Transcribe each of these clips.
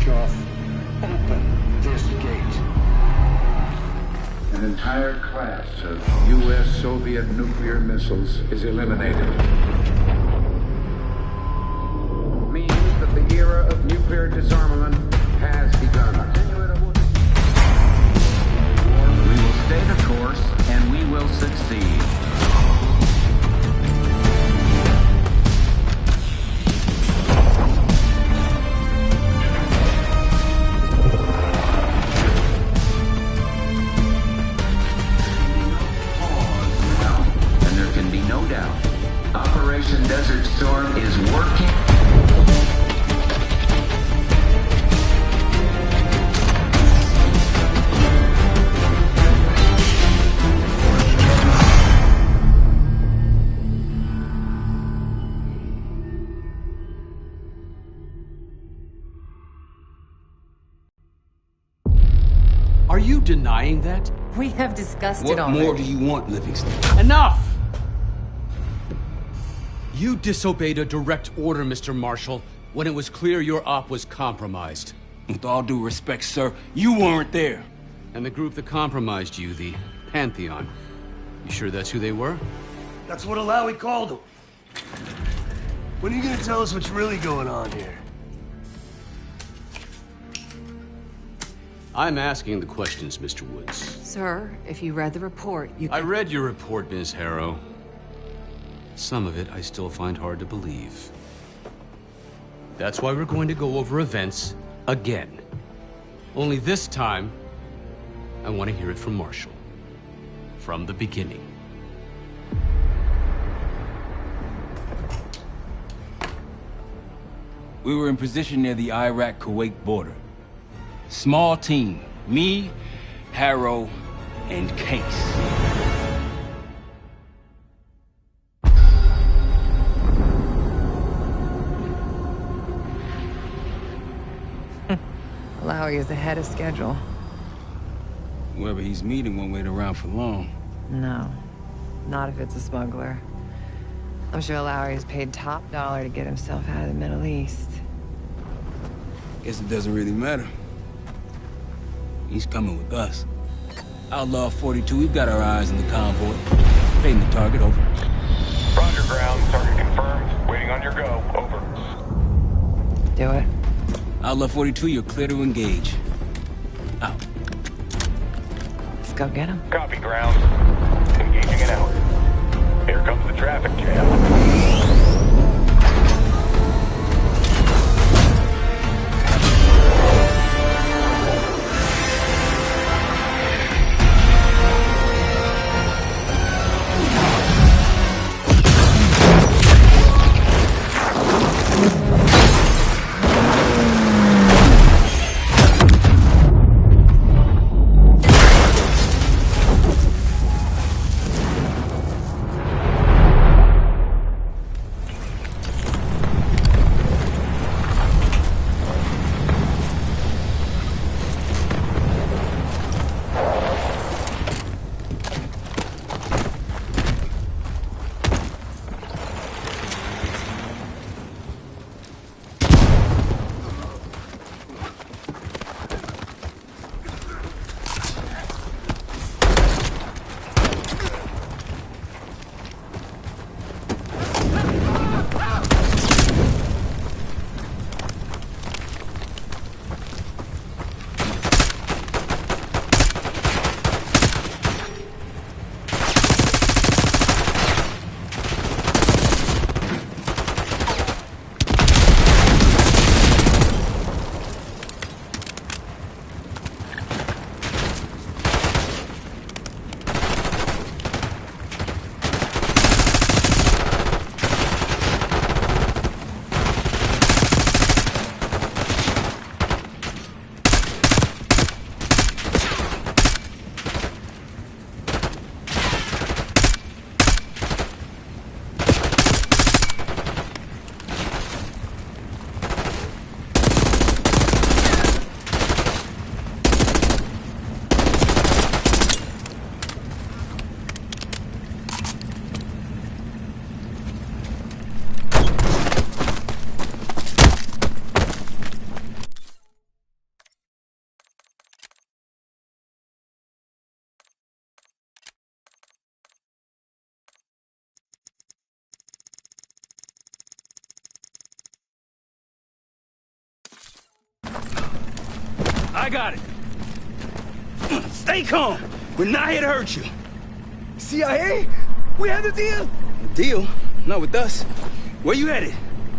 Khrushchev, open this gate. An entire class of U.S.-Soviet nuclear missiles is eliminated. Means that the era of nuclear disarmament has begun. We will stay the course, and we will succeed. And there can be no doubt, Operation Desert Storm is working. Are you denying that? We have discussed it already. What more do you want, Livingston? Enough! You disobeyed a direct order, Mr. Marshall, when it was clear your op was compromised. With all due respect, sir, you weren't there. And the group that compromised you, the Pantheon, you sure that's who they were? That's what Alawi called him. When are you gonna tell us what's really going on here? I'm asking the questions, Mr. Woods. Sir, if you read the report, you I read your report, Ms. Harrow. Some of it I still find hard to believe. That's why we're going to go over events again. Only this time, I want to hear it from Marshall. From the beginning. We were in position near the Iraq-Kuwait border. Small team. Me, Harrow, and Case. Alawi is ahead of schedule. Whoever he's meeting won't wait around for long. No, not if it's a smuggler. I'm sure Alawi is paid top dollar to get himself out of the Middle East. Guess it doesn't really matter. He's coming with us. Outlaw 42, we've got our eyes on the convoy. Fading the target, over. Roger, ground. Target confirmed. Waiting on your go. Over. Do it. Outlaw 42, you're clear to engage. Out. Let's go get him. Copy, ground. Engaging and out. Here comes the traffic jam. I got it. Stay calm. We're not here to hurt you. CIA? We had a deal. A deal? Not with us. Where you headed?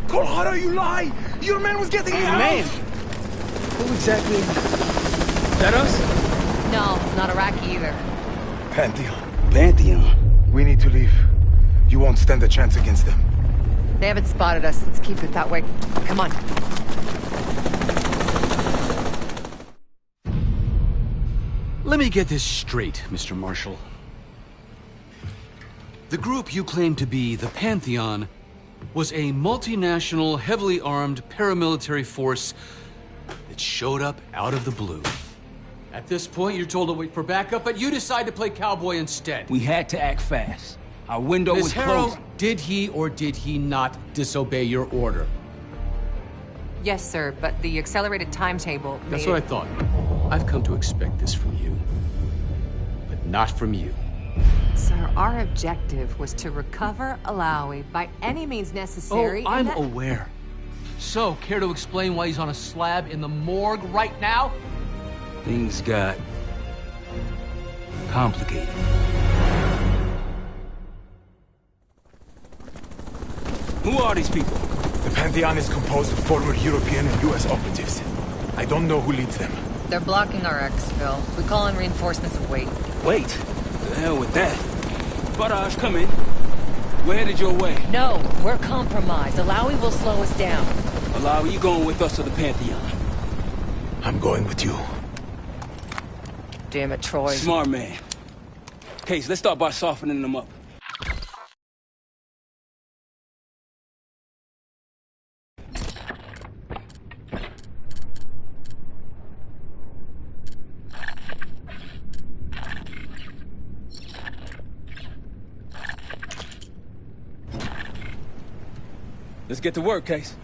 Colorado, you lie. Your man was getting out. Man. Who exactly? Is that us? No, not Iraqi either. Pantheon. Pantheon. We need to leave. You won't stand a chance against them. They haven't spotted us. Let's keep it that way. Come on. Let me get this straight, Mr. Marshall. The group you claim to be the Pantheon was a multinational, heavily armed paramilitary force that showed up out of the blue. At this point, you're told to wait for backup, but you decide to play cowboy instead. We had to act fast. Our window Ms. was Harrow, closing. did he or did he not disobey your order? Yes, sir, but the accelerated timetable That's what I thought. I've come to expect this from you, but not from you. Sir, our objective was to recover Alawi by any means necessary. Oh, I'm aware. So, care to explain why he's on a slab in the morgue right now? Things got complicated. Who are these people? The Pantheon is composed of former European and U.S. operatives. I don't know who leads them. They're blocking our exfil. We call in reinforcements and wait. Wait. The hell with that. Barrage, come in. We're headed your way. No, we're compromised. Alawi will slow us down. Alawi, you going with us to the Pantheon? I'm going with you. Damn it, Troy. Smart man. Case, let's start by softening them up. Let's get to work, Case.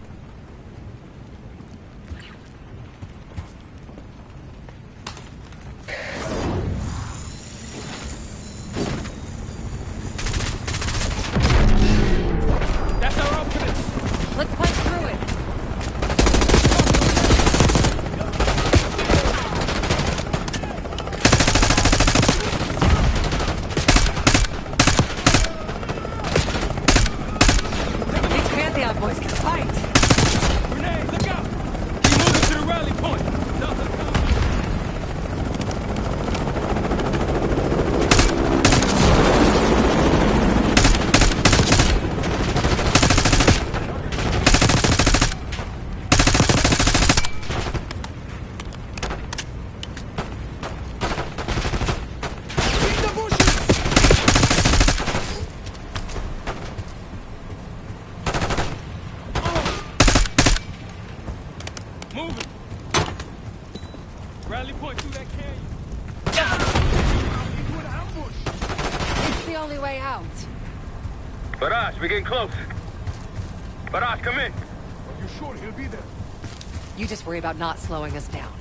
That's our opening. Let's punch through it. These Pantheon boys can fight. Grenade, look out! Keep moving to the rally point. Moving. Rally point through that canyon. Into an ambush. It's the only way out. Barrage, we're getting close. Barrage, come in. Are you sure he'll be there? You just worry about not slowing us down.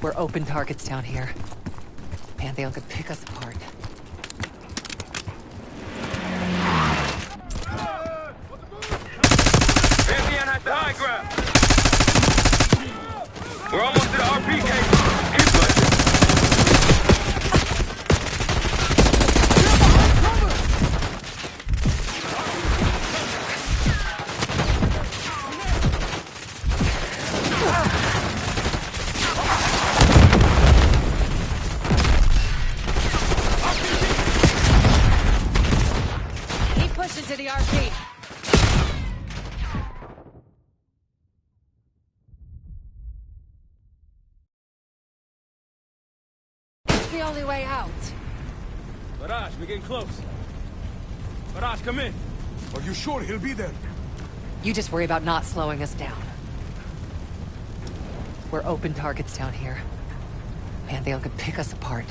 We're open targets down here. Pantheon could pick us apart. Pantheon has the high ground. We're almost to the RPK. Keep pushing. Keep pushing to the RP. It's the only way out. Barrage, we're getting close. Barrage, come in. Are you sure he'll be there? You just worry about not slowing us down. We're open targets down here. Pantheon could pick us apart.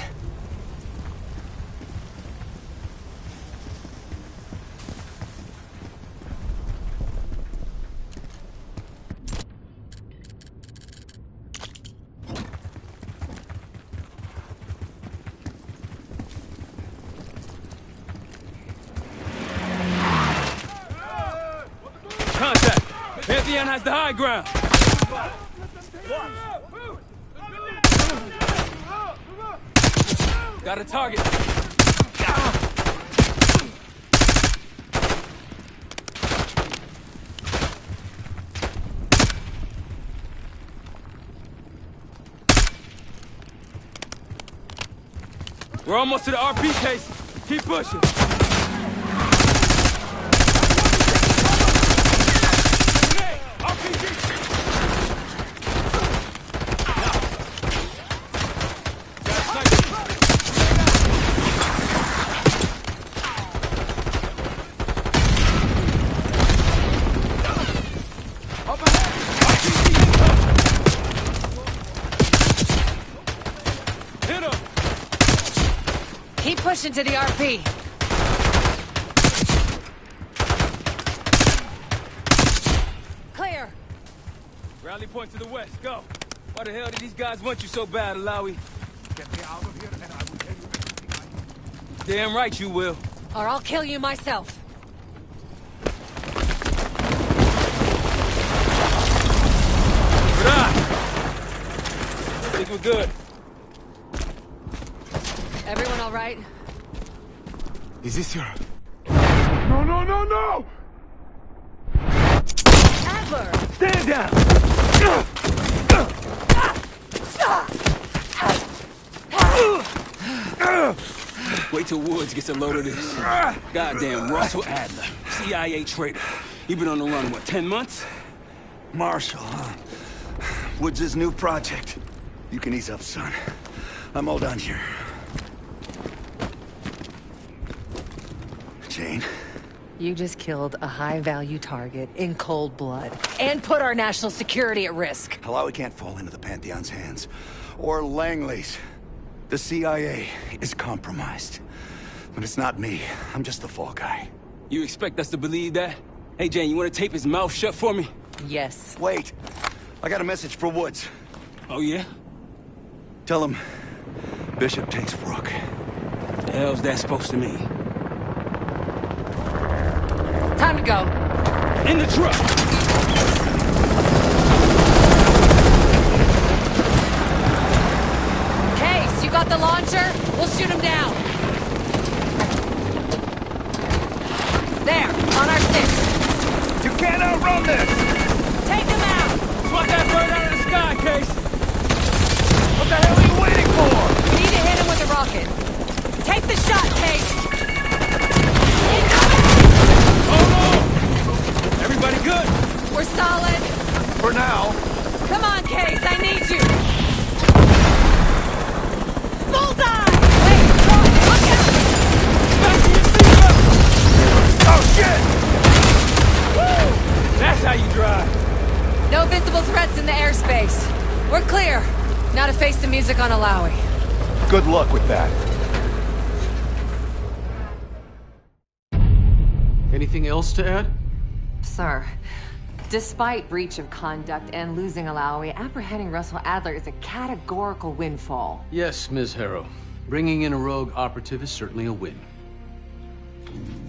Contact. Pantheon has the high ground. Got a target. We're almost to the RP case. Keep pushing. Keep pushing to the RP. Clear. Rally point to the west. Go. Why the hell did these guys want you so bad, Alawi? Get me out of here and I will tell you everything I know. Damn right you will. Or I'll kill you myself. I think we're good. Everyone all right? Is this your... No, no, no, no! Adler! Stand down! Wait till Woods gets a load of this. Goddamn Russell Adler, CIA traitor. You been on the run, what, 10 months? Marshall, huh? Woods' new project. You can ease up, son. I'm all done here. Jane? You just killed a high-value target in cold blood and put our national security at risk. Alawi can't fall into the Pantheon's hands. Or Langley's. The CIA is compromised. But it's not me. I'm just the fall guy. You expect us to believe that? Hey, Jane, you want to tape his mouth shut for me? Yes. Wait. I got a message for Woods. Oh, yeah? Tell him Bishop takes Rook. The hell's that supposed to mean? Time to go. In the truck! Case, you got the launcher? We'll shoot him down. There, on our 6. You can't outrun this! Take him out! Swat that bird out of the sky, Case! What the hell are you waiting for? We need to hit him with a rocket. Take the shot, Case! Oh no! Everybody good? We're solid. For now. Come on, Case, I need you. Bullseye! Wait, look out! Fasten your seatbelt! Oh, shit! Woo! That's how you drive. No visible threats in the airspace. We're clear. Now to face the music on Alawi. Good luck with that. Anything else to add? Sir, despite breach of conduct and losing Alawi, apprehending Russell Adler is a categorical windfall. Yes, Ms. Harrow. Bringing in a rogue operative is certainly a win.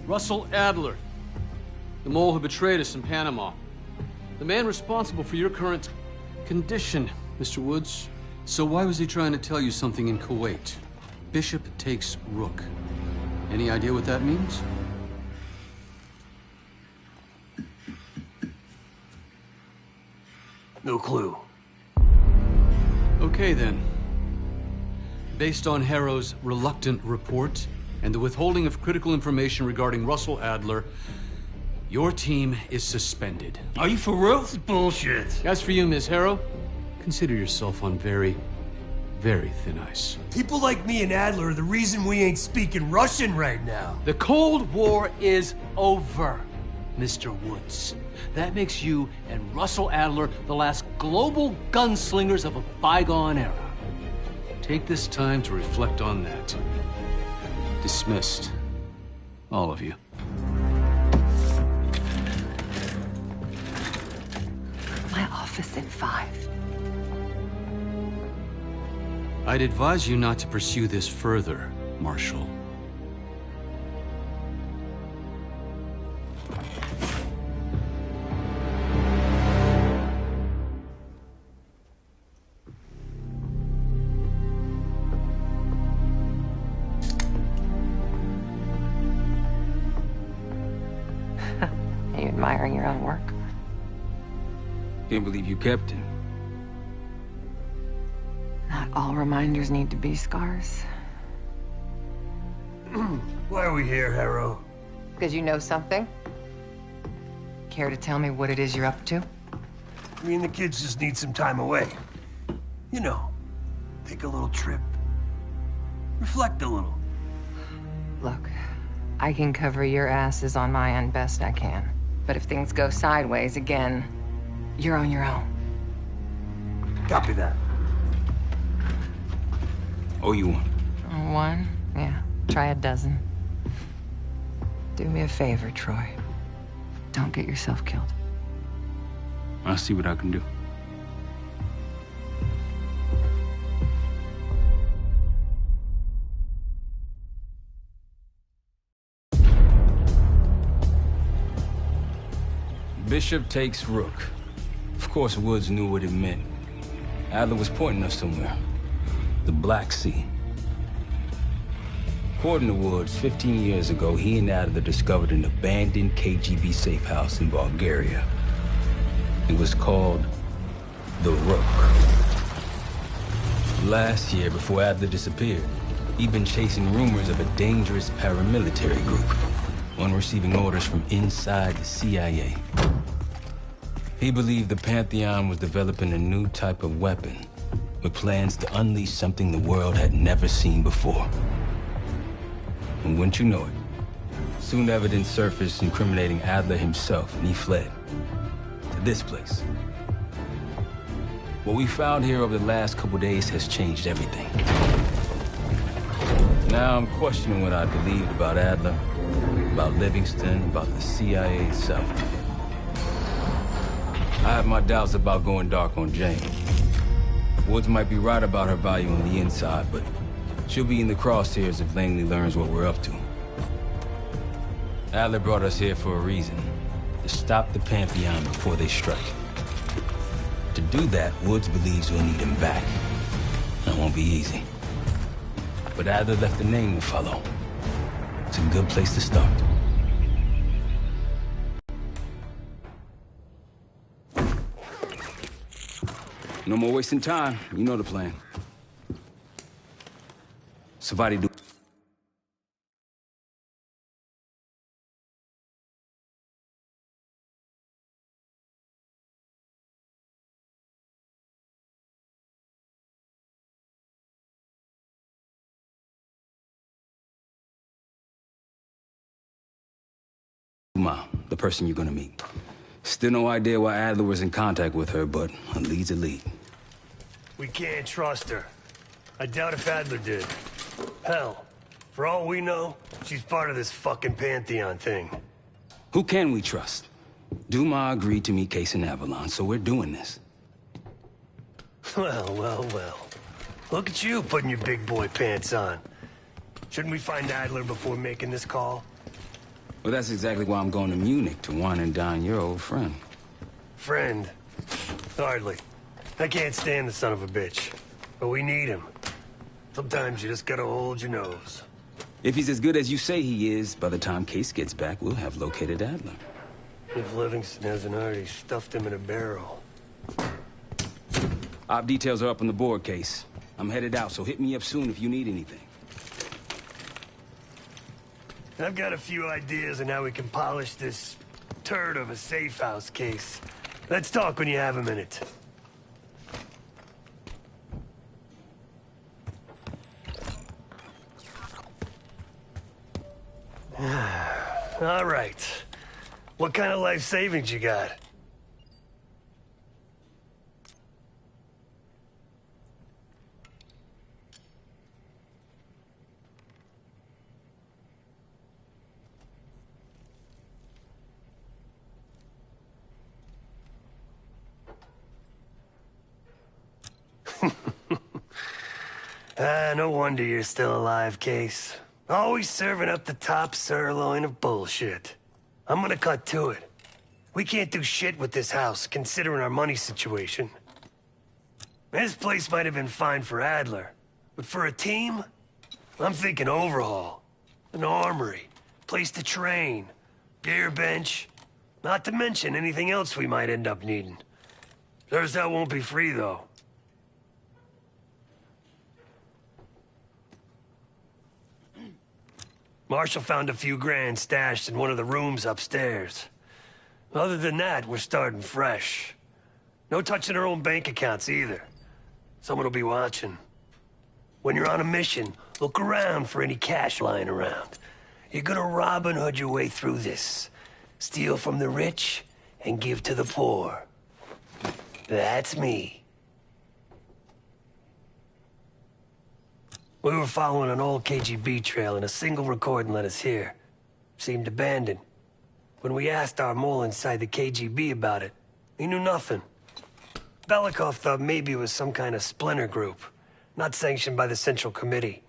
Russell Adler, the mole who betrayed us in Panama. The man responsible for your current condition, Mr. Woods. So why was he trying to tell you something in Kuwait? Bishop takes Rook. Any idea what that means? No clue. Okay, then. Based on Harrow's reluctant report and the withholding of critical information regarding Russell Adler, your team is suspended. Are you for real? This is bullshit. As for you, Ms. Harrow, consider yourself on very, very thin ice. People like me and Adler are the reason we ain't speaking Russian right now. The Cold War is over, Mr. Woods. That makes you and Russell Adler the last global gunslingers of a bygone era. Take this time to reflect on that. Dismissed. All of you. My office in 5. I'd advise you not to pursue this further, Marshal. admiring your own work. Can't believe you kept him. Not all reminders need to be scars. Why are we here, Harrow? Because you know something? Care to tell me what it is you're up to? Me and the kids just need some time away. You know, take a little trip. Reflect a little. Look, I can cover your asses on my end best I can. But if things go sideways again, you're on your own. Copy that. Oh, you one. One? Yeah. Try a dozen. Do me a favor, Troy. Don't get yourself killed. I'll see what I can do. Bishop takes Rook. Of course, Woods knew what it meant. Adler was pointing us somewhere. The Black Sea. According to Woods, 15 years ago, he and Adler discovered an abandoned KGB safe house in Bulgaria. It was called the Rook. Last year, before Adler disappeared, he'd been chasing rumors of a dangerous paramilitary group, one receiving orders from inside the CIA. He believed the Pantheon was developing a new type of weapon, with plans to unleash something the world had never seen before. And wouldn't you know it, soon evidence surfaced incriminating Adler himself, and he fled to this place. What we found here over the last couple days has changed everything. Now I'm questioning what I believed about Adler, about Livingston, about the CIA itself. I have my doubts about going dark on Jane. Woods might be right about her value on the inside, but she'll be in the crosshairs if Langley learns what we're up to. Adler brought us here for a reason, to stop the Pantheon before they strike. To do that, Woods believes we'll need him back. That won't be easy. But Adler left a name to follow. It's a good place to start. No more wasting time. You know the plan. Savati do. The person you're gonna meet. Still no idea why Adler was in contact with her, but a lead's a lead. We can't trust her. I doubt if Adler did. Hell, for all we know, she's part of this fucking Pantheon thing. Who can we trust? Dumas agreed to meet Case in Avalon, so we're doing this. Well, well, well. Look at you putting your big boy pants on. Shouldn't we find Adler before making this call? Well, that's exactly why I'm going to Munich, to wine and dine your old friend. Friend? Hardly. I can't stand the son of a bitch. But we need him. Sometimes you just gotta hold your nose. If he's as good as you say he is, by the time Case gets back, we'll have located Adler. If Livingston hasn't already stuffed him in a barrel. Op details are up on the board, Case. I'm headed out, so hit me up soon if you need anything. I've got a few ideas on how we can polish this turd of a safe house case. Let's talk when you have a minute. All right. What kind of life savings you got? No wonder you're still alive, Case. Always serving up the top sirloin of bullshit. I'm gonna cut to it. We can't do shit with this house, considering our money situation. This place might have been fine for Adler, but for a team, I'm thinking overhaul. An armory, place to train, gear bench, Not to mention anything else we might end up needing. That won't be free, though. Marshall found a few grand stashed in one of the rooms upstairs. Other than that, we're starting fresh. No touching our own bank accounts either. Someone will be watching. When you're on a mission, look around for any cash lying around. You're gonna Robin Hood your way through this. Steal from the rich and give to the poor. That's me. We were following an old KGB trail and a single recording led us here. Seemed abandoned. When we asked our mole inside the KGB about it, he knew nothing. Belikov thought maybe it was some kind of splinter group, not sanctioned by the Central Committee.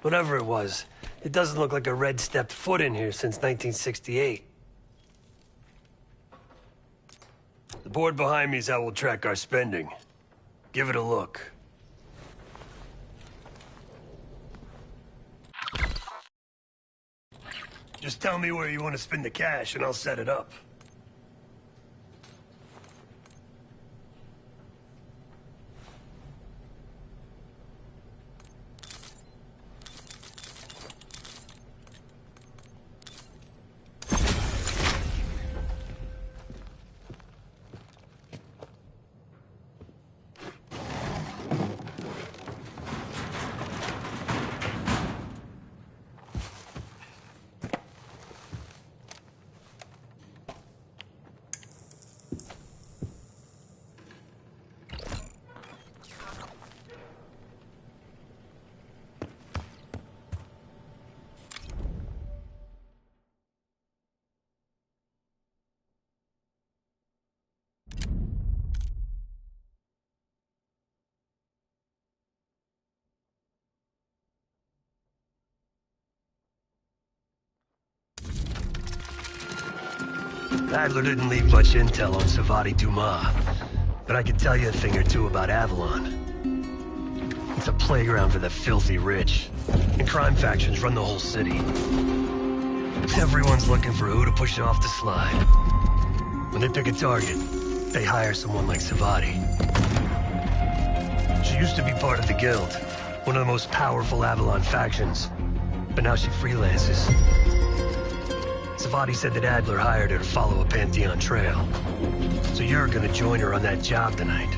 Whatever it was, it doesn't look like a red stepped foot in here since 1968. The board behind me is how we'll track our spending. Give it a look. Just tell me where you want to spend the cash and I'll set it up. Adler didn't leave much intel on Savati Dumas, but I could tell you a thing or two about Avalon. It's a playground for the filthy rich, and crime factions run the whole city. Everyone's looking for who to push off the slide. When they pick a target, they hire someone like Savati. She used to be part of the Guild, one of the most powerful Avalon factions, but now she freelances. Savati said that Adler hired her to follow a Pantheon trail. So you're gonna join her on that job tonight.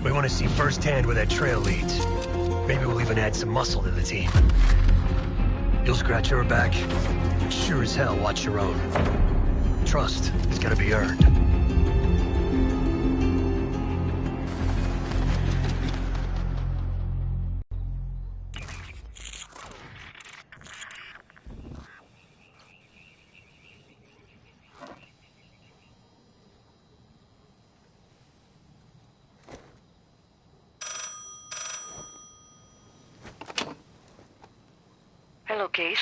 We want to see firsthand where that trail leads. Maybe we'll even add some muscle to the team. You'll scratch her back, but sure as hell watch your own. Trust is gonna be earned. Hello, Case.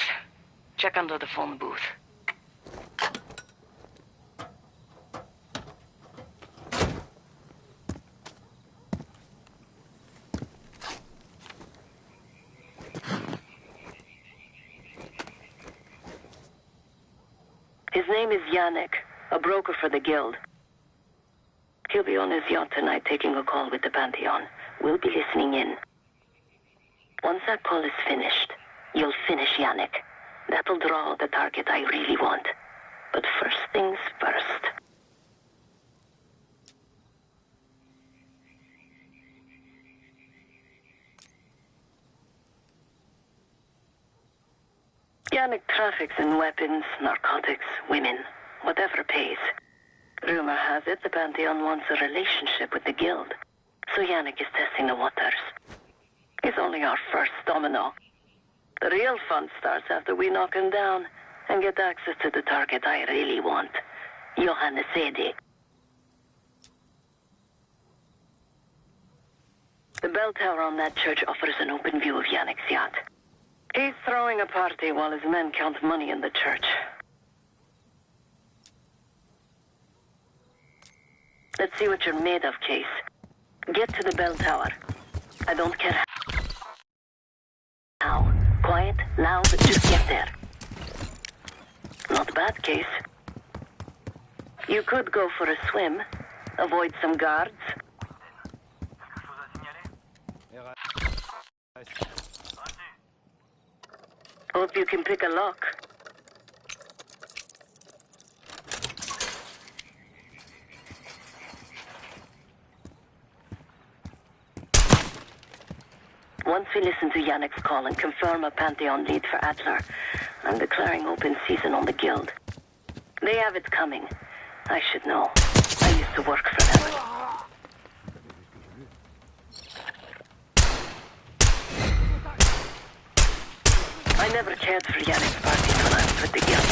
Check under the phone booth. His name is Yannick, a broker for the Guild. He'll be on his yacht tonight taking a call with the Pantheon. We'll be listening in. Once that call is finished, you'll finish Yannick. That'll draw the target I really want. But first things first. Yannick traffics in weapons, narcotics, women, whatever pays. Rumor has it the Pantheon wants a relationship with the Guild, so Yannick is testing the waters. He's only our first domino. The real fun starts after we knock him down and get access to the target I really want, Johannes Edi. The bell tower on that church offers an open view of Yannick's yacht. He's throwing a party while his men count money in the church. Let's see what you're made of, Case. Get to the bell tower. I don't care how. Quiet, loud, just get there. Not bad, Case. You could go for a swim, avoid some guards. Hope you can pick a lock. Once we listen to Yannick's call and confirm a Pantheon lead for Adler, I'm declaring open season on the Guild. They have it coming. I should know. I used to work for them. I never cared for Yannick's parties when I was with the Guild.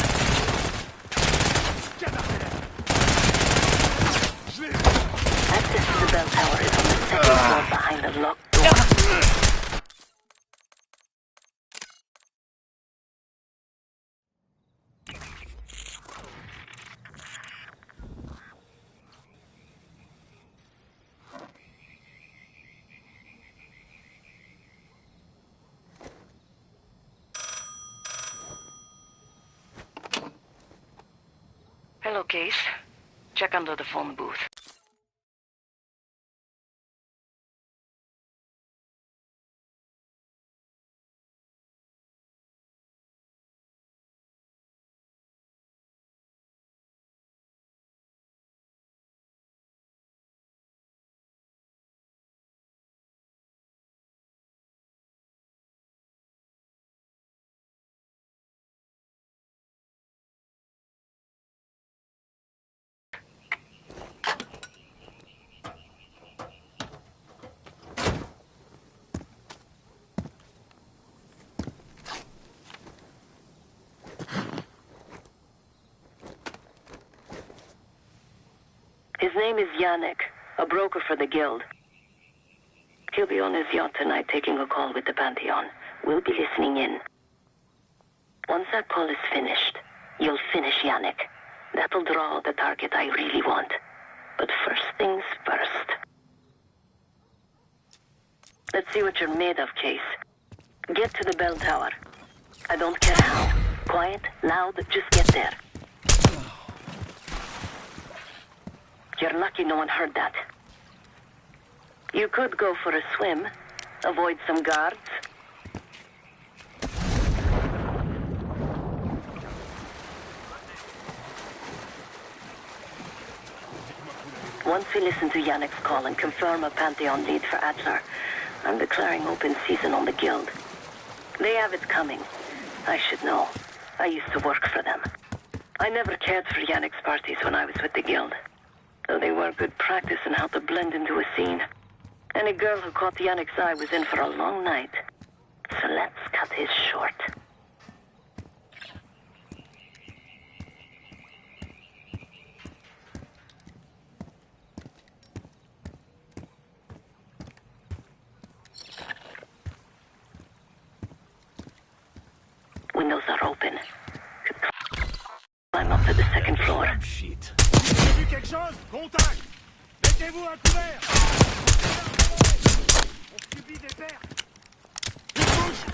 Access to the bell tower is on the second floor behind a locked door. Hello, Case. Check under the phone booth. His name is Yannick, a broker for the Guild. He'll be on his yacht tonight taking a call with the Pantheon. We'll be listening in. Once that call is finished, you'll finish Yannick. That'll draw the target I really want. But first things first. Let's see what you're made of, Case. Get to the bell tower. I don't care how. Quiet, loud, just get there. You're lucky no one heard that. You could go for a swim, avoid some guards. Once we listen to Yannick's call and confirm a Pantheon lead for Adler, I'm declaring open season on the Guild. They have it coming. I should know. I used to work for them. I never cared for Yannick's parties when I was with the Guild. Though they were good practice in how to blend into a scene. Any girl who caught Yannick's eye was in for a long night. So let's cut his short. Windows are open. Could climb up to the second floor. Shit. Vous avez vu quelque chose? Contact! Mettez-vous à couvert! On subit des pertes! Une bouche!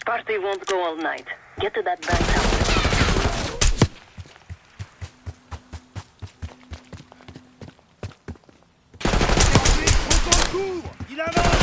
Party won't go all night. Get to that bank house. Il avance!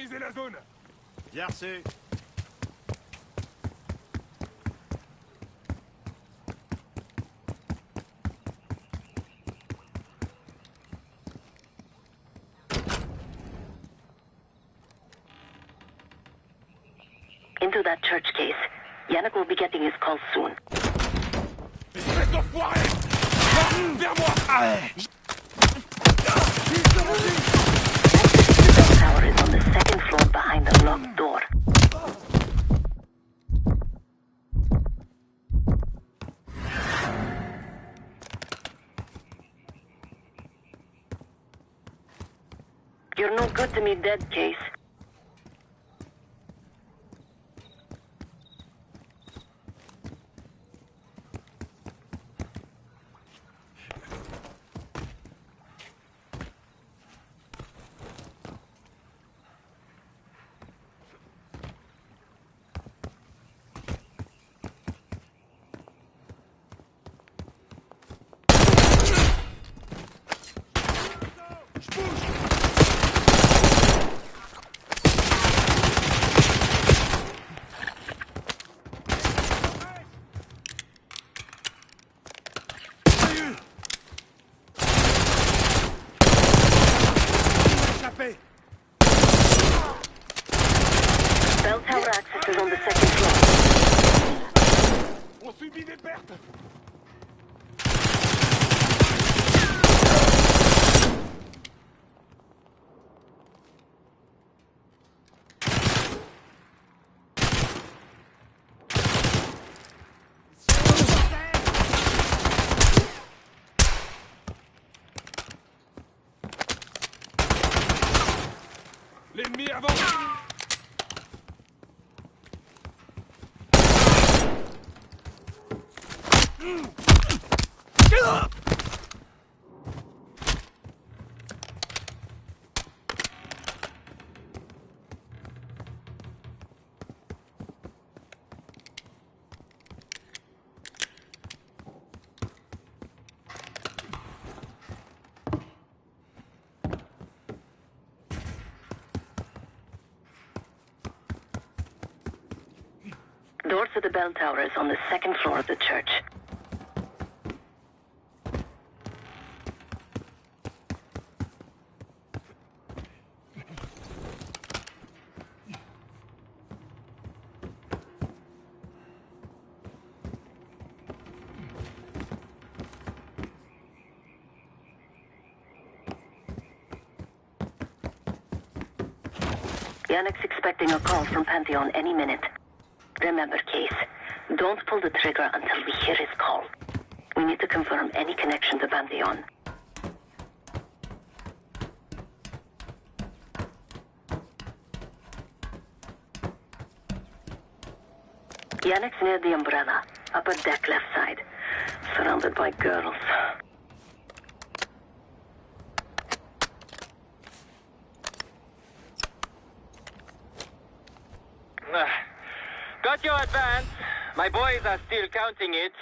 Sécurisez la zone. Bien reçu. Into that church case. Yannick will be getting his call soon. Espèce d'enfoiré! Vers moi! The bell tower is on the second floor behind the locked door. You're no good to me dead, Case. Bell tower access is on the second floor. On subit des pertes! L'ennemi avance! Door to the bell tower is on the second floor of the church. Yannick's expecting a call from Pantheon any minute. Remember, Case, don't pull the trigger until we hear his call. We need to confirm any connection to Pantheon. Yannick's near the umbrella, upper deck left side, surrounded by girls. Got your advance. My boys are still counting it.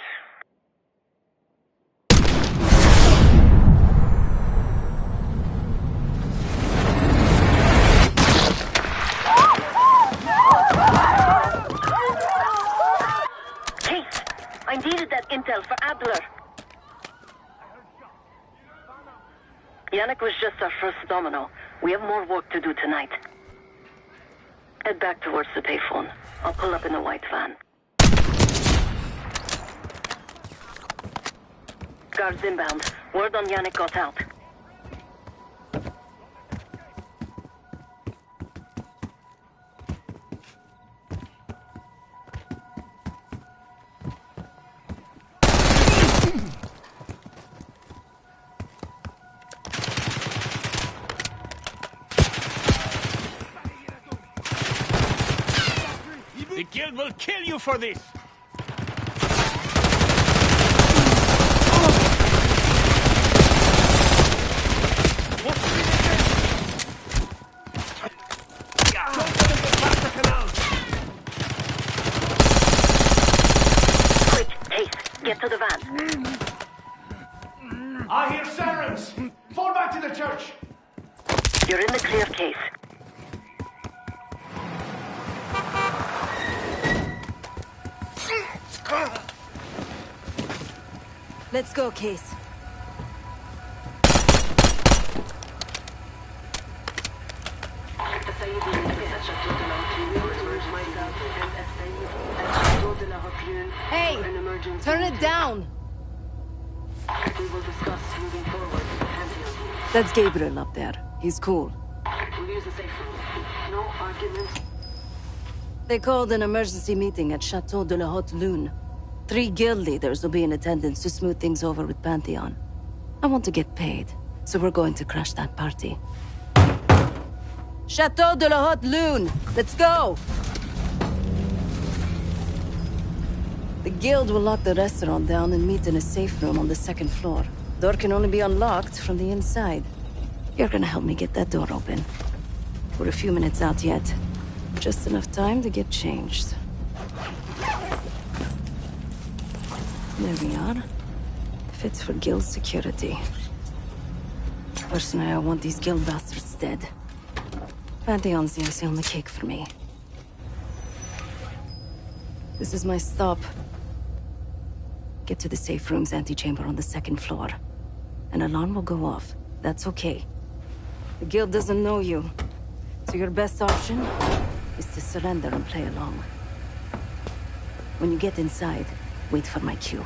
Case, I needed that intel for Adler. Yannick was just our first domino. We have more work to do tonight. Head back towards the payphone. I'll pull up in the white van. Guards inbound. Word on Yannick got out. The guild will kill you for this! Quick, Ace, get to the van. I hear sirens! Fall back to the church! You're in the clear, Case. Let's go, Case. Hey! Turn it down! We will discuss moving forward with the Pantheon. That's Gabriel up there. He's cool. We'll use the safe room. No arguments. They called an emergency meeting at Chateau de la Haute Lune. 3 guild leaders will be in attendance to smooth things over with Pantheon. I want to get paid, so we're going to crash that party. Chateau de la Haute Lune! Let's go! The guild will lock the restaurant down and meet in a safe room on the 2nd floor. Door can only be unlocked from the inside. You're gonna help me get that door open. We're a few minutes out yet. Just enough time to get changed. There we are. Fits for guild security. Personally, I want these guild bastards dead. Pantheon's the icing on the cake for me. This is my stop. Get to the safe room's antechamber on the 2nd floor. An alarm will go off. That's okay. The guild doesn't know you, so your best option is to surrender and play along. When you get inside, wait for my cue.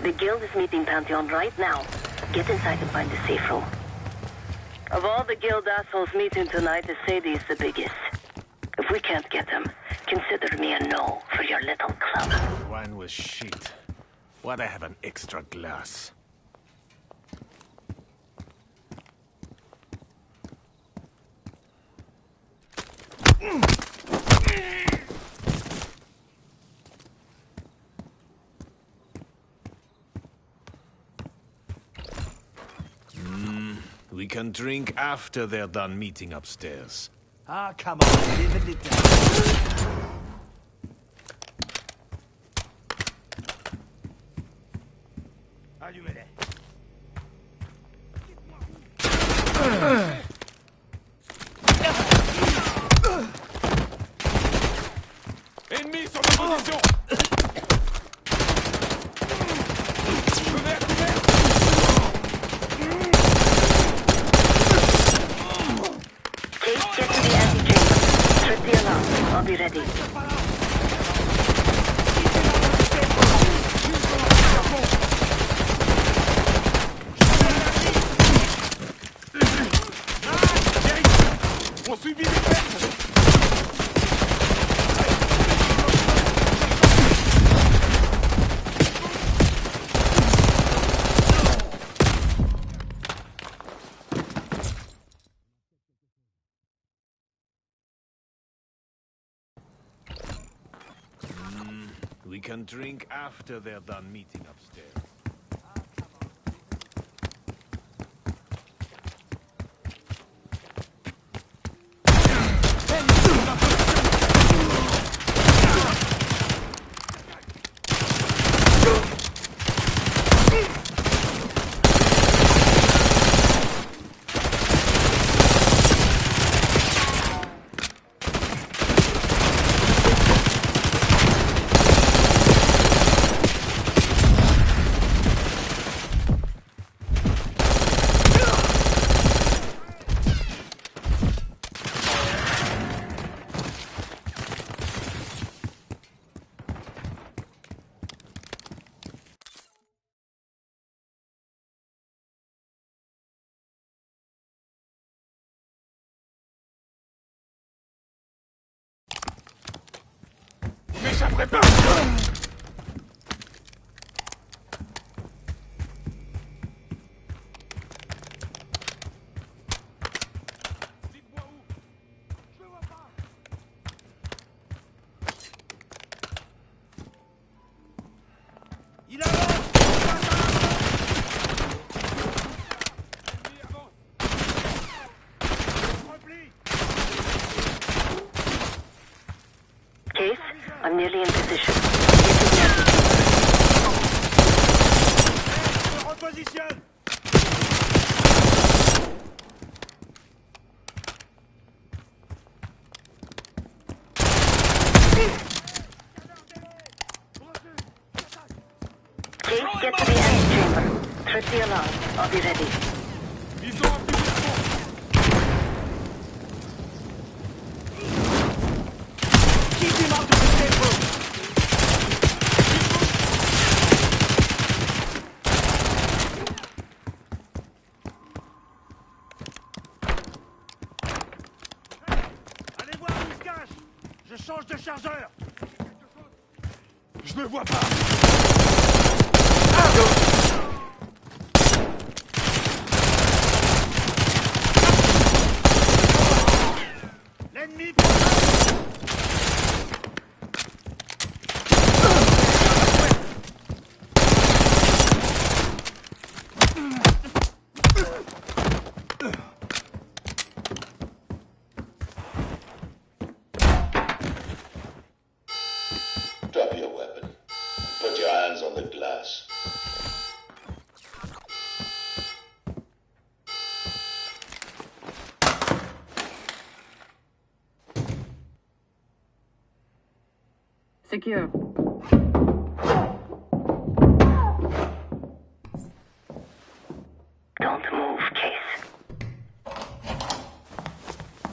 The guild is meeting Pantheon right now. Get inside and find the safe room. Of all the guild assholes meeting tonight, Sadie is the biggest. If we can't get him, consider me a no for your little club. The wine was shit. Why'd I have an extra glass? We can drink after they're done meeting upstairs. Ah, come on, live it down. Are you ready? Ennemis sur ma position! I'll be ready. On subit les pertes! We can drink after they're done meeting upstairs. prépare. Case, I'm nearly in position. Repositionne. Case, get to the antechamber. Trip the alarm. I'll be ready. Ils ont appuyé la bombe. Keep him out of the safe room. Allez voir où il se cache. Je change de chargeur. Je ne vois pas. L'ennemi. Drop your weapon. Put your hands on the glass. Secure. Don't move, Case.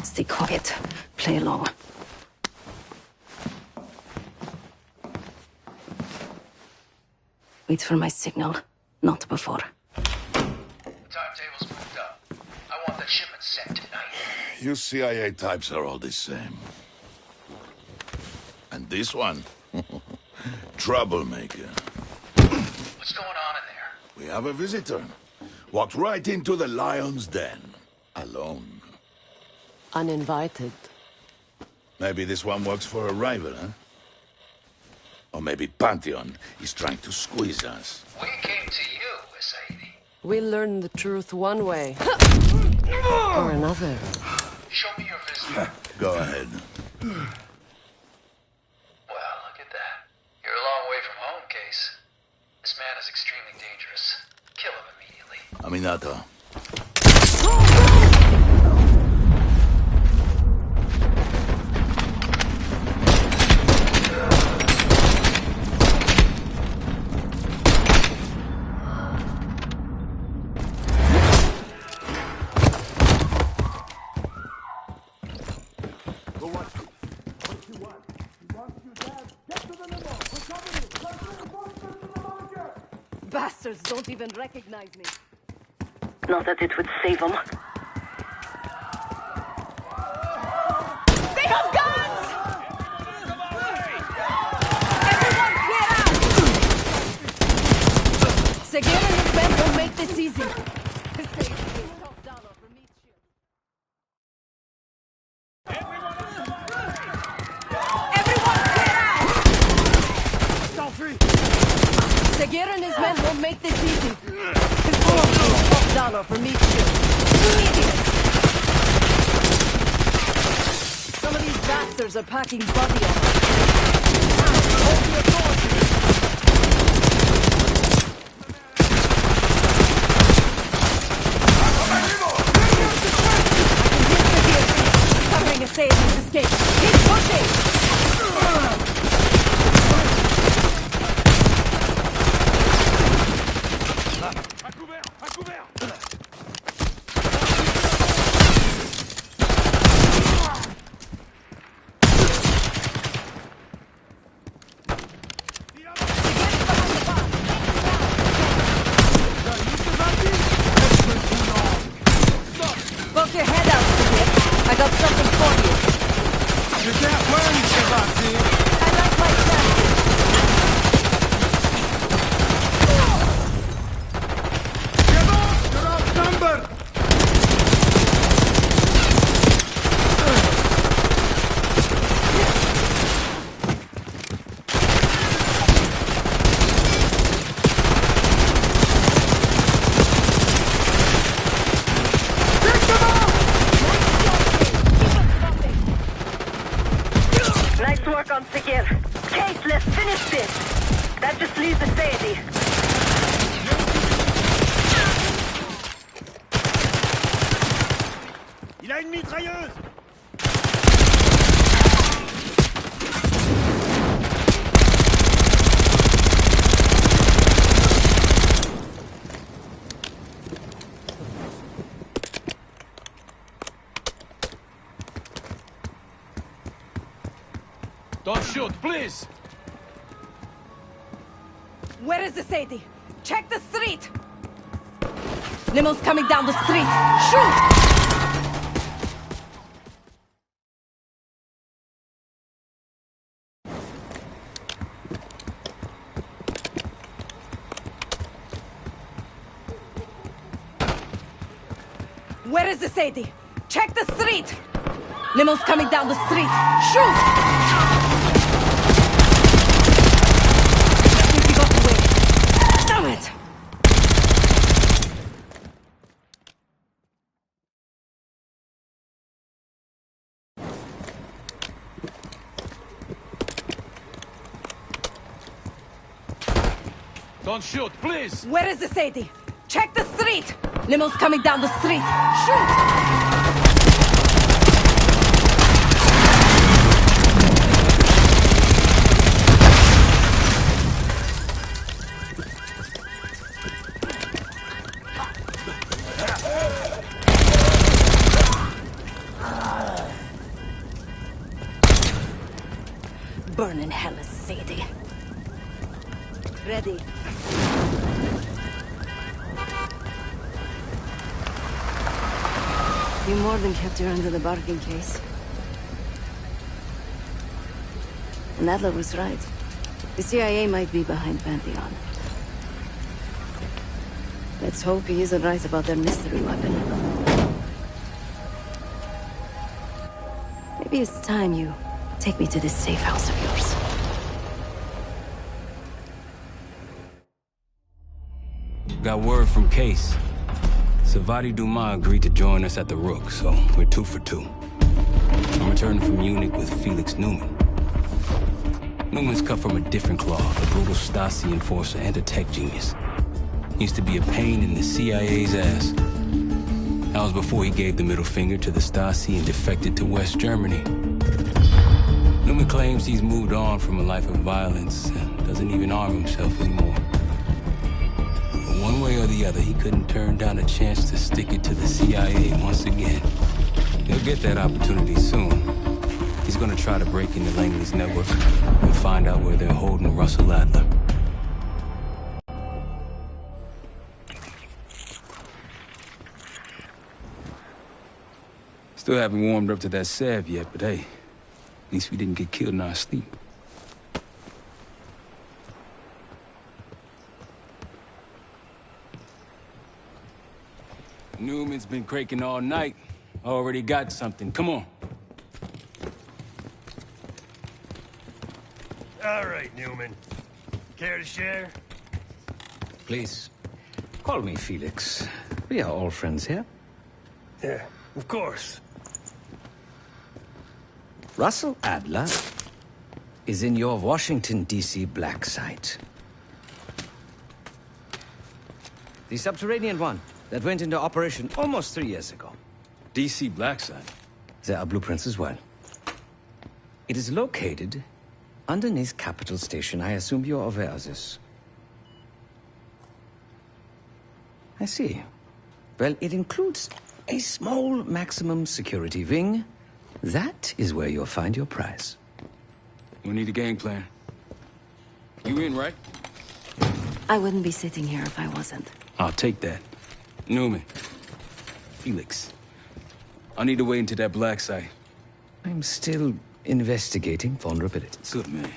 Stay quiet. Play along. Wait for my signal. Not before. Timetable's moved up. I want that shipment sent tonight. You CIA types are all the same. And this one? Troublemaker. What's going on in there? We have a visitor. Walked right into the lion's den. Alone. Uninvited. Maybe this one works for a rival, huh? Or maybe Pantheon is trying to squeeze us. We came to you, Sadie. We learn the truth one way. Or another. Show me your visitor. Go ahead. Well, look at that. You're a long way from home, Case. This man is extremely dangerous. Kill him immediately. Aminato. Bastards don't even recognize me. Not that it would save them. They have guns! Everyone get out! Seguin and his men will make this easy. Seguin and his men will make this easy. $12 for meat shield. Immediate! Some of these bastards are packing body armor. Hold the authorities! Covering a sailor's escape. Keep pushing! Poke your head out, Seguin. I got something for you. Je t'ai à point, Mr. Barty. I like my chances. une mitrailleuse! Don't shoot, please! Where is the Sadie? Check the street! Limo's coming down the street! Shoot! Where is the Sadie? Check the street! Limo's coming down the street! Shoot! I think he got away. Damn it! Don't shoot, please! Where is the Sadie? Check the street! Limo's coming down the street! Shoot! Burn in hell, Sadie. Ready. You more than kept her under the bargain case. And Adler was right. The CIA might be behind Pantheon. Let's hope he isn't right about their mystery weapon. Maybe it's time you take me to this safe house of yours. Got word from Case. Savati Dumas agreed to join us at the Rook, so we're 2 for 2. I'm returning from Munich with Felix Neumann. Newman's cut from a different cloth, a brutal Stasi enforcer and a tech genius. He used to be a pain in the CIA's ass. That was before he gave the middle finger to the Stasi and defected to West Germany. Newman claims he's moved on from a life of violence and doesn't even arm himself anymore. But one way or the other, he couldn't turn down a chance to stick it to the CIA once again. He'll get that opportunity soon. He's gonna try to break into Langley's network and find out where they're holding Russell Adler. Still haven't warmed up to that salve yet, but hey, at least we didn't get killed in our sleep. Newman's been cranking all night. Already got something. Come on. All right, Newman. Care to share? Please, call me Felix. We are all friends here. Yeah, of course. Russell Adler is in your Washington, D.C. black site. The subterranean one that went into operation almost 3 years ago. D.C. black site? There are blueprints as well. It is located underneath Capitol Station. I assume you're aware of this. I see. Well, it includes a small maximum security wing. That is where you'll find your prize. We need a game plan. You in, right? I wouldn't be sitting here if I wasn't. I'll take that. Newman. Felix. I need to wait into that black site. I'm still investigating vulnerabilities. Good, man.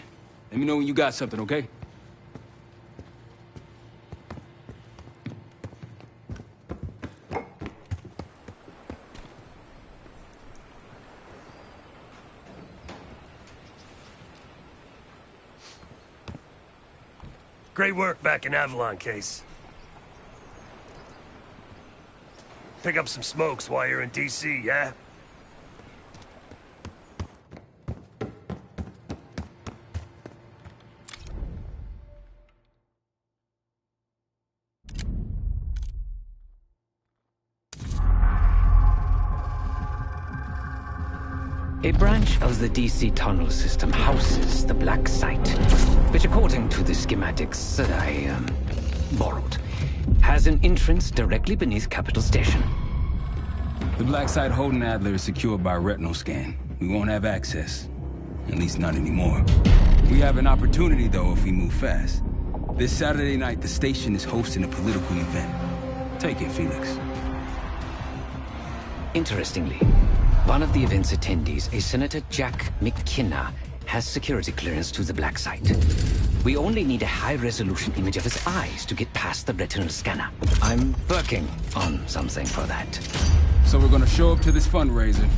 Let me know when you got something, okay? Great work back in Avalon, Case. Pick up some smokes while you're in D.C., yeah? A branch of the DC tunnel system houses the Black Site, which according to the schematics that I, borrowed, has an entrance directly beneath Capital Station. The Black Site holding Adler is secured by retinal scan. We won't have access. At least not anymore. We have an opportunity, though, if we move fast. This Saturday night, the station is hosting a political event. Take it, Felix. Interestingly, one of the event's attendees, a Senator Jack McKenna, has security clearance to the Black Site. We only need a high-resolution image of his eyes to get past the retinal scanner. I'm working on something for that. So we're gonna show up to this fundraiser,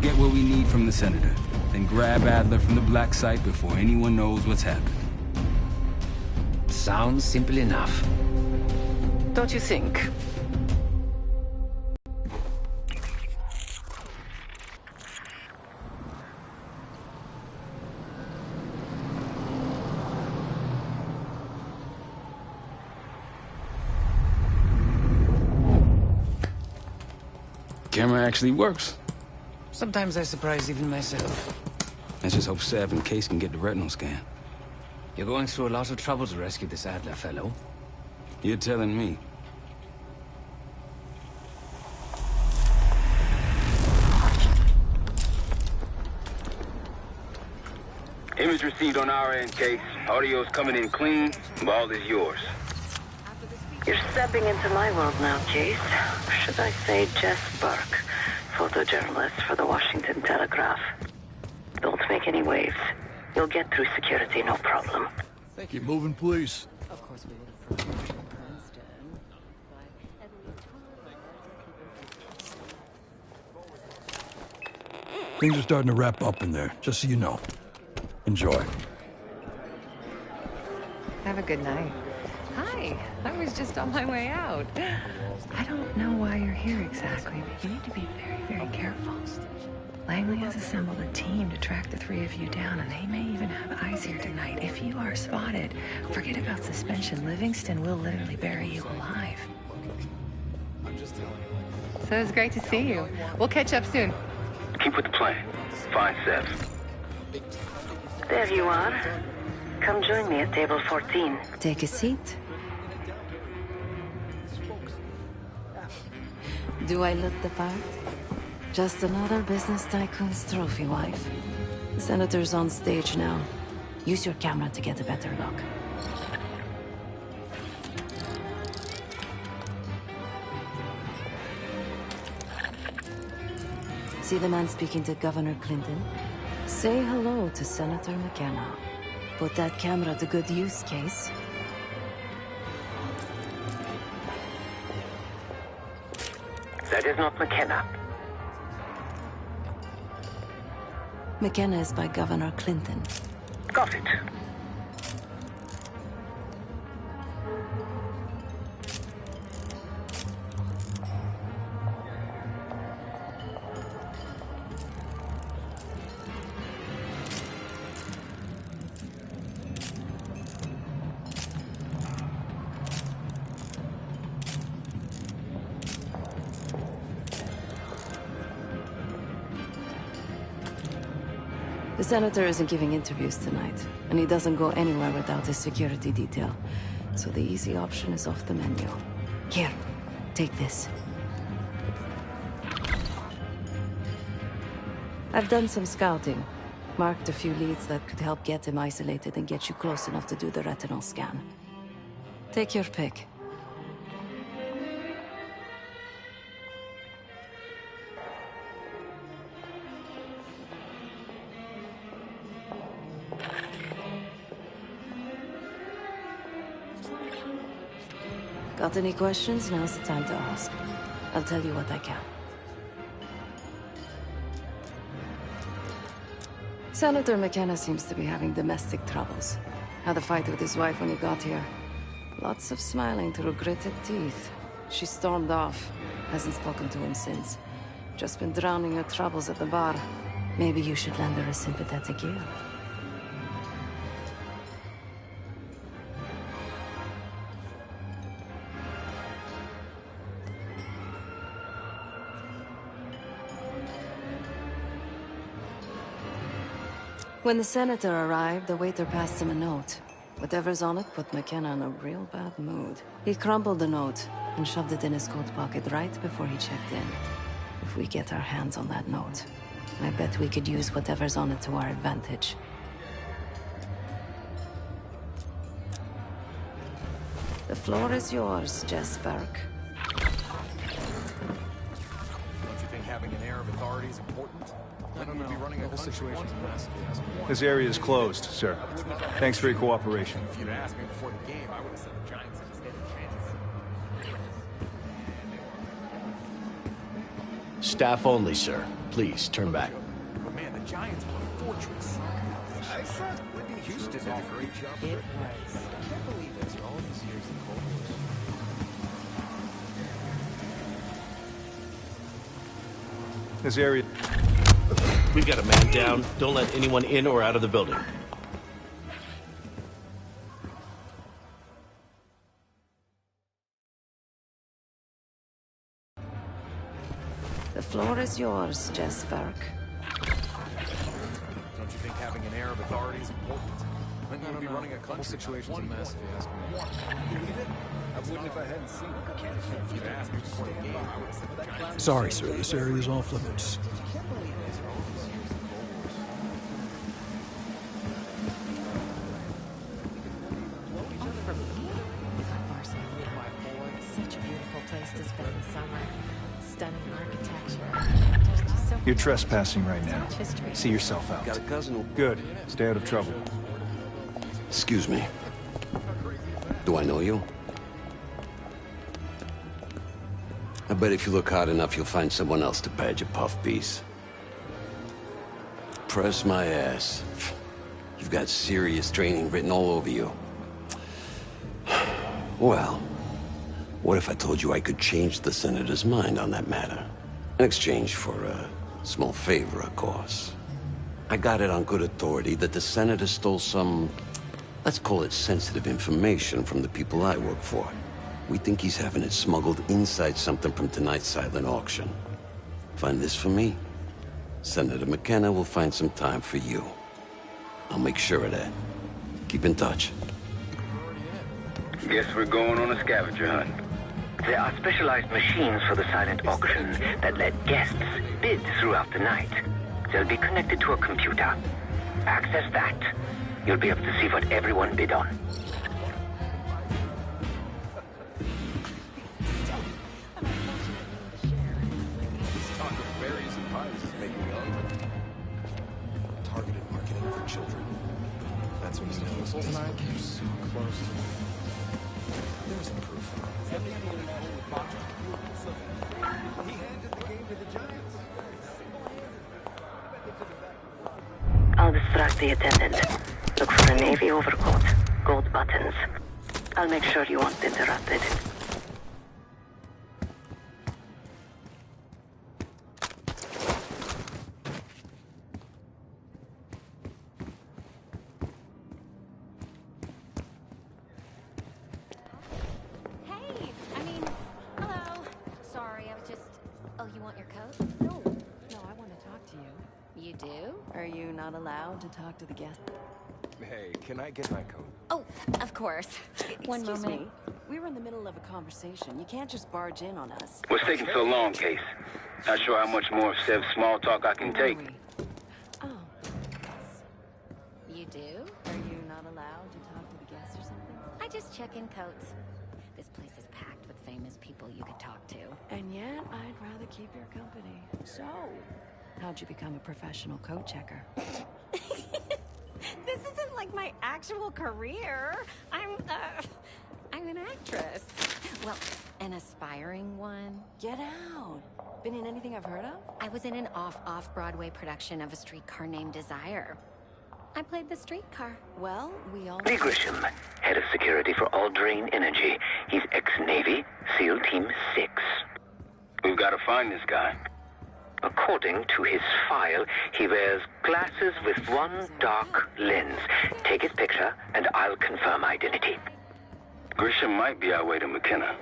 get what we need from the Senator, then grab Adler from the Black Site before anyone knows what's happened. Sounds simple enough. Don't you think? Camera actually works. Sometimes I surprise even myself. Let's just hope Sav and Case can get the retinal scan. You're going through a lot of trouble to rescue this Adler fellow. You're telling me. Image received on our end, Case. Audio's coming in clean. Ball is yours. You're stepping into my world now, Case. Should I say Jess Burke, photojournalist for the Washington Telegraph. Don't make any waves. You'll get through security, no problem. Keep moving, please. Of course we would have Princeton. Things are starting to wrap up in there, just so you know. Enjoy. Have a good night. Hi, I was just on my way out. I don't know why you're here exactly, but you need to be very, very careful. Langley has assembled a team to track the three of you down, and they may even have eyes here tonight. If you are spotted, forget about suspension. Livingston will literally bury you alive. So it's great to see you. We'll catch up soon. Keep with the plan. Find Sev. There you are. Come join me at table 14. Take a seat. Do I look the part? Just another business tycoon's trophy wife. The Senator's on stage now. Use your camera to get a better look. See the man speaking to Governor Clinton? Say hello to Senator McKenna. Put that camera to good use, Case. That is not McKenna. McKenna is by Governor Clinton. Got it. The Senator isn't giving interviews tonight, and he doesn't go anywhere without his security detail. So the easy option is off the menu. Here, take this. I've done some scouting. Marked a few leads that could help get him isolated and get you close enough to do the retinal scan. Take your pick. Got any questions? Now's the time to ask. I'll tell you what I can. Senator McKenna seems to be having domestic troubles. Had a fight with his wife when he got here. Lots of smiling through gritted teeth. She stormed off. Hasn't spoken to him since. Just been drowning her troubles at the bar. Maybe you should lend her a sympathetic ear. When the senator arrived, the waiter passed him a note. Whatever's on it put McKenna in a real bad mood. He crumpled the note and shoved it in his coat pocket right before he checked in. If we get our hands on that note, I bet we could use whatever's on it to our advantage. The floor is yours, Jess Burke. Don't you think having an air of authority is important? I don't know. Be running a whole situation's a mess. This area is closed, sir. Thanks for your cooperation. If you'd asked me before the game, I would have said the Giants had a steady chance. Staff only, sir. Please, turn back. But man, the Giants were a fortress. I thought Whitney Houston did a great job. It was. I can't believe this. All these years in Cold War. This area... We've got a man down. Don't let anyone in or out of the building. The floor is yours, Jess Burke. Don't you think having an air of authority is important? Then you'd be running a couple situations a mess, if you ask me. Believe it? I wouldn't if I hadn't seen it. If you'd asked me before the game, I would have said the Giants. Sorry, sir. This area is off limits. You're trespassing right now. See yourself out. Got a cousin who... Good. Stay out of trouble. Excuse me. Do I know you? I bet if you look hard enough, you'll find someone else to badge a puff piece. Press my ass. You've got serious training written all over you. Well, what if I told you I could change the Senator's mind on that matter? In exchange for a small favor, of course. I got it on good authority that the Senator stole some, let's call it sensitive information from the people I work for. We think he's having it smuggled inside something from tonight's silent auction. Find this for me, Senator McKenna will find some time for you. I'll make sure of that. Keep in touch. Guess we're going on a scavenger hunt. There are specialized machines for the silent auction that let guests bid throughout the night. They'll be connected to a computer. Access that. You'll be able to see what everyone bid on. Talk of berries and pies is making me hungry. Targeted marketing for children. That's what you know. Tonight, you're so close to me. There's proof. He handed the game to the Giants. I'll distract the attendant. Look for a navy overcoat, gold buttons. I'll make sure you aren't interrupted. To talk to the guest. Hey, can I get my coat? Oh, of course. One Excuse moment. me. We were in the middle of a conversation. You can't just barge in on us. What's taking so long, Case? Not sure how much more of Sev's small talk I can take. Oh. You do? Are you not allowed to talk to the guests or something? I just check in coats. This place is packed with famous people you could talk to. And yet, I'd rather keep your company. So, how'd you become a professional coat checker? This isn't like my actual career. I'm an actress. Well, an aspiring one. Get out. Been in anything I've heard of? I was in an off-Broadway production of A Streetcar Named Desire. I played the streetcar. Well, we all... Lee Grisham, head of security for Aldrain Energy. He's ex-Navy, SEAL Team 6. We've got to find this guy. According to his file, he wears glasses with one dark lens. Take his picture, and I'll confirm identity. Grisham might be our way to McKenna.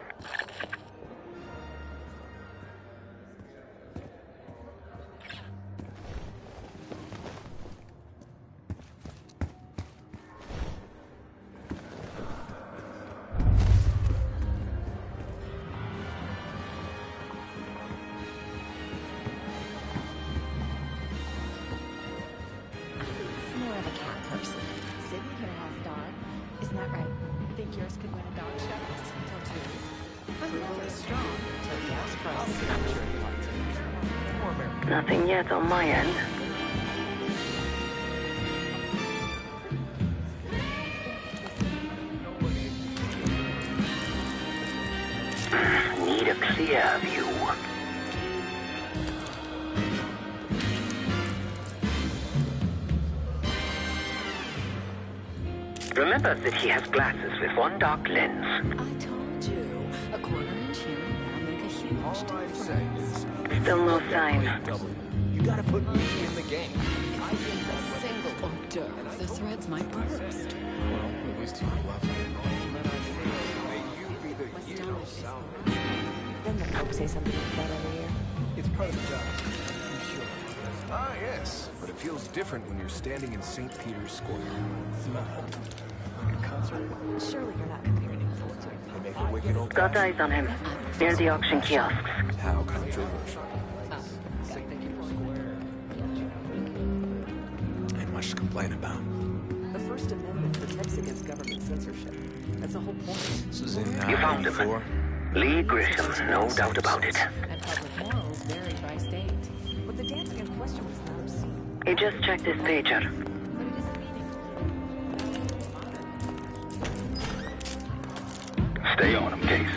Nothing yet on my end. Need a clear view. Remember that he has glasses with one dark lens. I told you, a quarter inch here and there make a huge difference. Still no sign. You gotta put me in the game. I think a single hors d'oeuvre, the threads might burst. Well, at least you left me. May you be the hero, Sal. Didn't the Pope say something like that every year? It's part of the job, I'm sure. Ah, yes, but it feels different when you're standing in St. Peter's Square. It's not like a concert. Surely you're not comparing it to They make a wicked old Got eyes on him. Near the auction kiosks. How controversial. Ain't much to complain about. The First Amendment protects against government censorship. That's the whole point. This is in You found him. 94. Lee Grisham, no doubt about it. And public morals vary by state. But the dancing in question was nice. He just checked his pager. Stay on him, Case.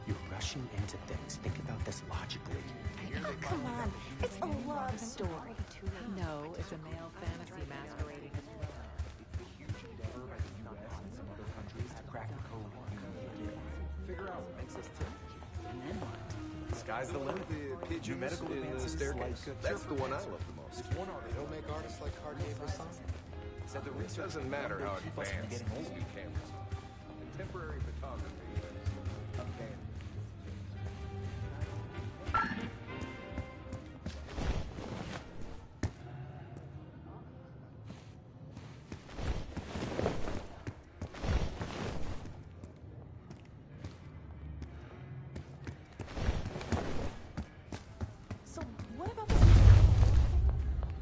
You're rushing into things. Think about this logically. Oh, come on. It's a love story. No, it's a male fantasy masquerading as love. Figure out what makes us tick. And then what? Sky's the limit. The pigeon medical in the staircase. That's the one I love the most. They don't make artists like Cartier-Bresson. Said the research doesn't matter how advanced these new cameras are. Contemporary photography is uncanny. So what about this?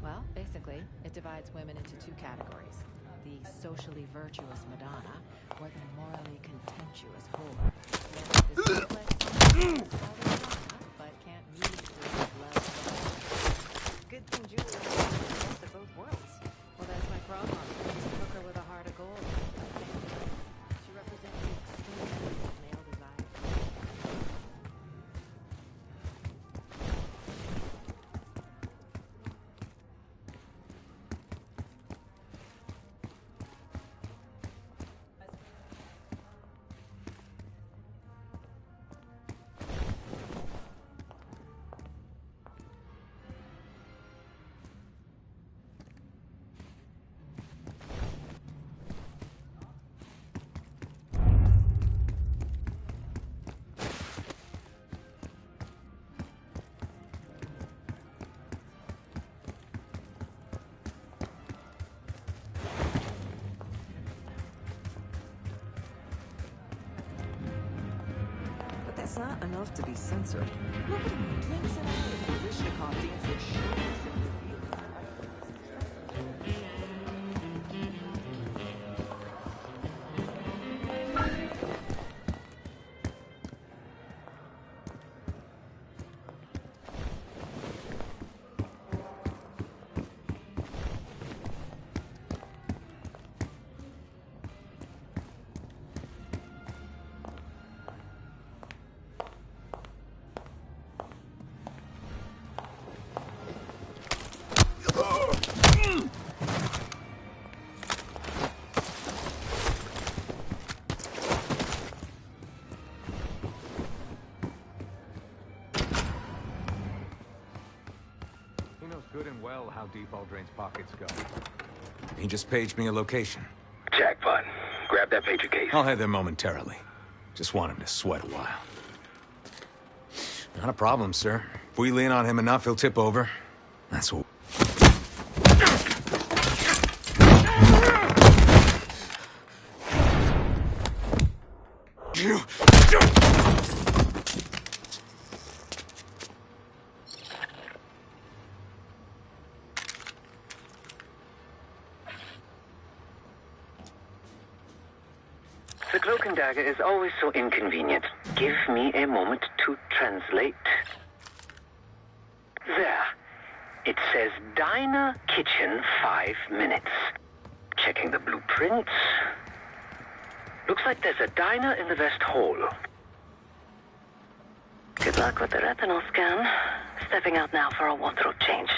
Well, basically, it divides women into two categories. The socially virtuous Madonna, or the morally contemptuous whore. But can't use the love. Good thing Julia is the best of both worlds. Well, that's my problem. It's a hooker with a heart of gold. She represents the extreme of male desire. But that's not enough to be censored. Look at him. He drinks it out of the Kalishnikov dancing shirtless in the field. He knows good and well how deep Aldrain's pockets go. He just paged me a location. Jackpot. Grab that pager case. I'll head there momentarily. Just want him to sweat a while. Not a problem, sir. If we lean on him enough, he'll tip over. That's what... cloak and dagger is always so inconvenient. Give me a moment to translate. There. It says diner kitchen 5 minutes. Checking the blueprints. Looks like there's a diner in the West Hall. Good luck with the retinal scan. Stepping out now for a wardrobe change.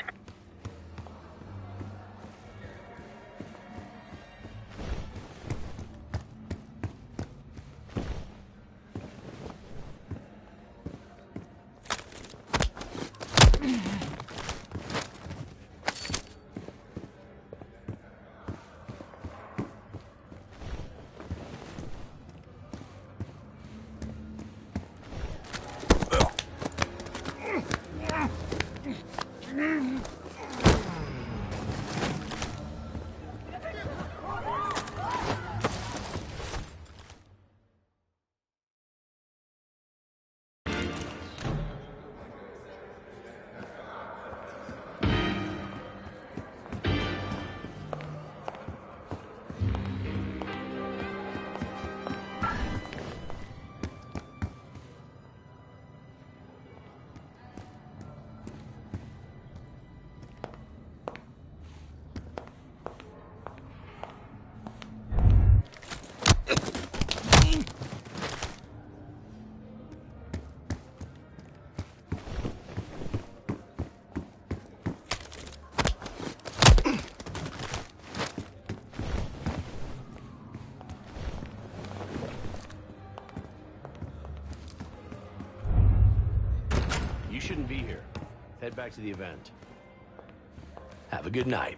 You shouldn't be here. Head back to the event. Have a good night.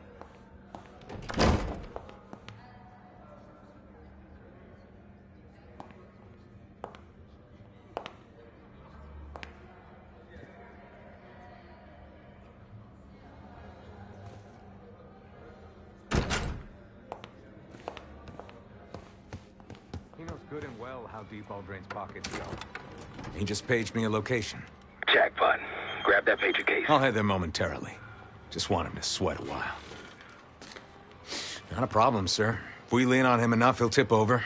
He knows good and well how deep Aldrain's pockets go. He just paged me a location. Jackpot. Grab that pager case. I'll head there momentarily. Just want him to sweat a while. Not a problem, sir. If we lean on him enough, he'll tip over.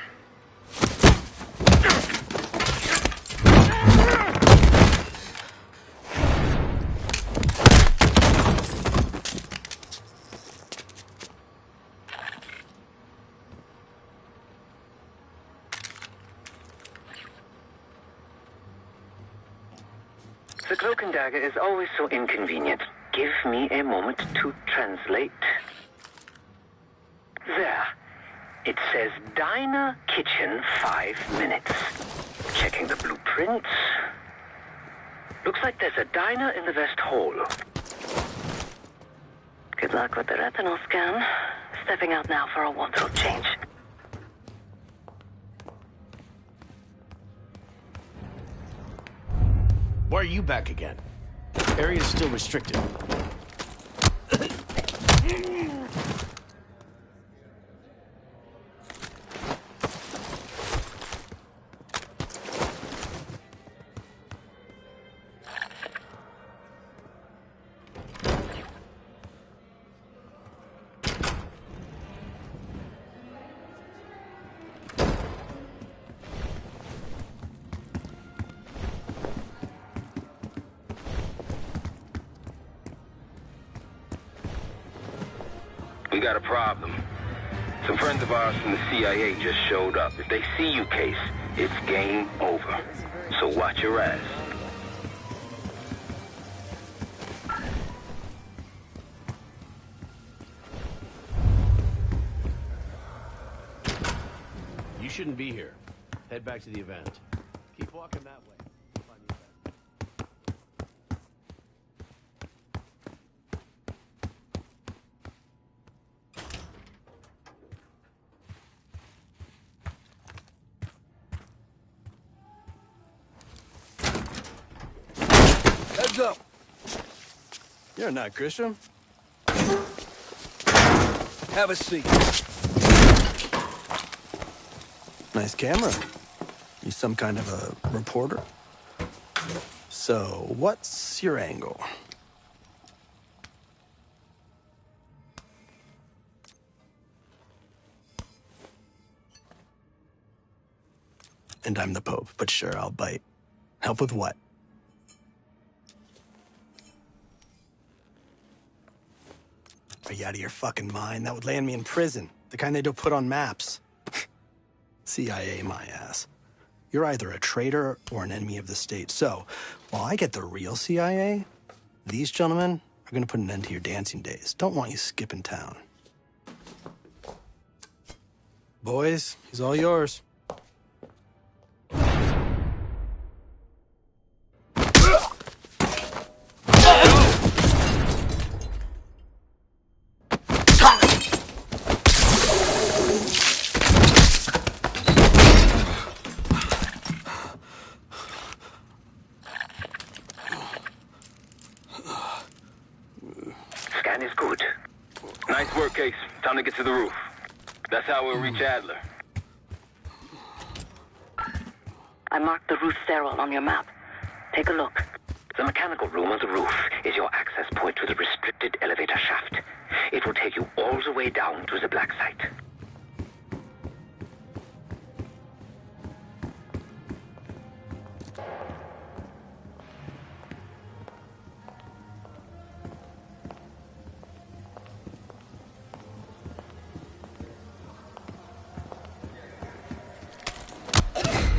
The cloak and dagger is always so inconvenient. Give me a moment to translate. There. It says diner kitchen 5 minutes. Checking the blueprints. Looks like there's a diner in the West Hall. Good luck with the retinal scan. Stepping out now for a wardrobe change. Why are you back again? Area's still restricted. We got a problem. Some friends of ours from the CIA just showed up. If they see you, Case, it's game over. So watch your ass. You shouldn't be here. Head back to the event. Keep walking that way. You'll find the event. Heads up. You're not Grisham. Have a seat. Nice camera. You some kind of a reporter? So, what's your angle? and I'm the Pope, but sure, I'll bite. Help with what? Are you out of your fucking mind? That would land me in prison. The kind they don't put on maps. CIA, my ass. You're either a traitor or an enemy of the state. So, while I get the real CIA, these gentlemen are gonna put an end to your dancing days. Don't want you skipping town. Boys, he's all yours. Scan is good. Nice work, Case. Time to get to the roof. That's how we'll reach Adler. I marked the roof stairwell on your map. Take a look. The mechanical room on the roof is your access point to the restricted elevator shaft. It will take you all the way down to the black site.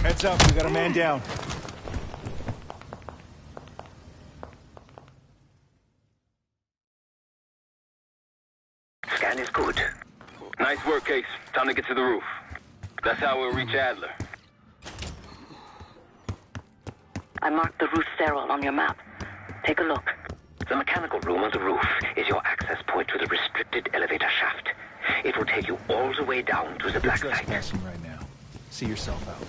Heads up, we got a man down. Scan is good. Nice work, Case. Time to get to the roof. That's how we'll reach Adler. I marked the roof stairwell on your map. Take a look. The mechanical room on the roof is your access point to the restricted elevator shaft. It will take you all the way down to the black You're site. trespassing right now. See yourself out.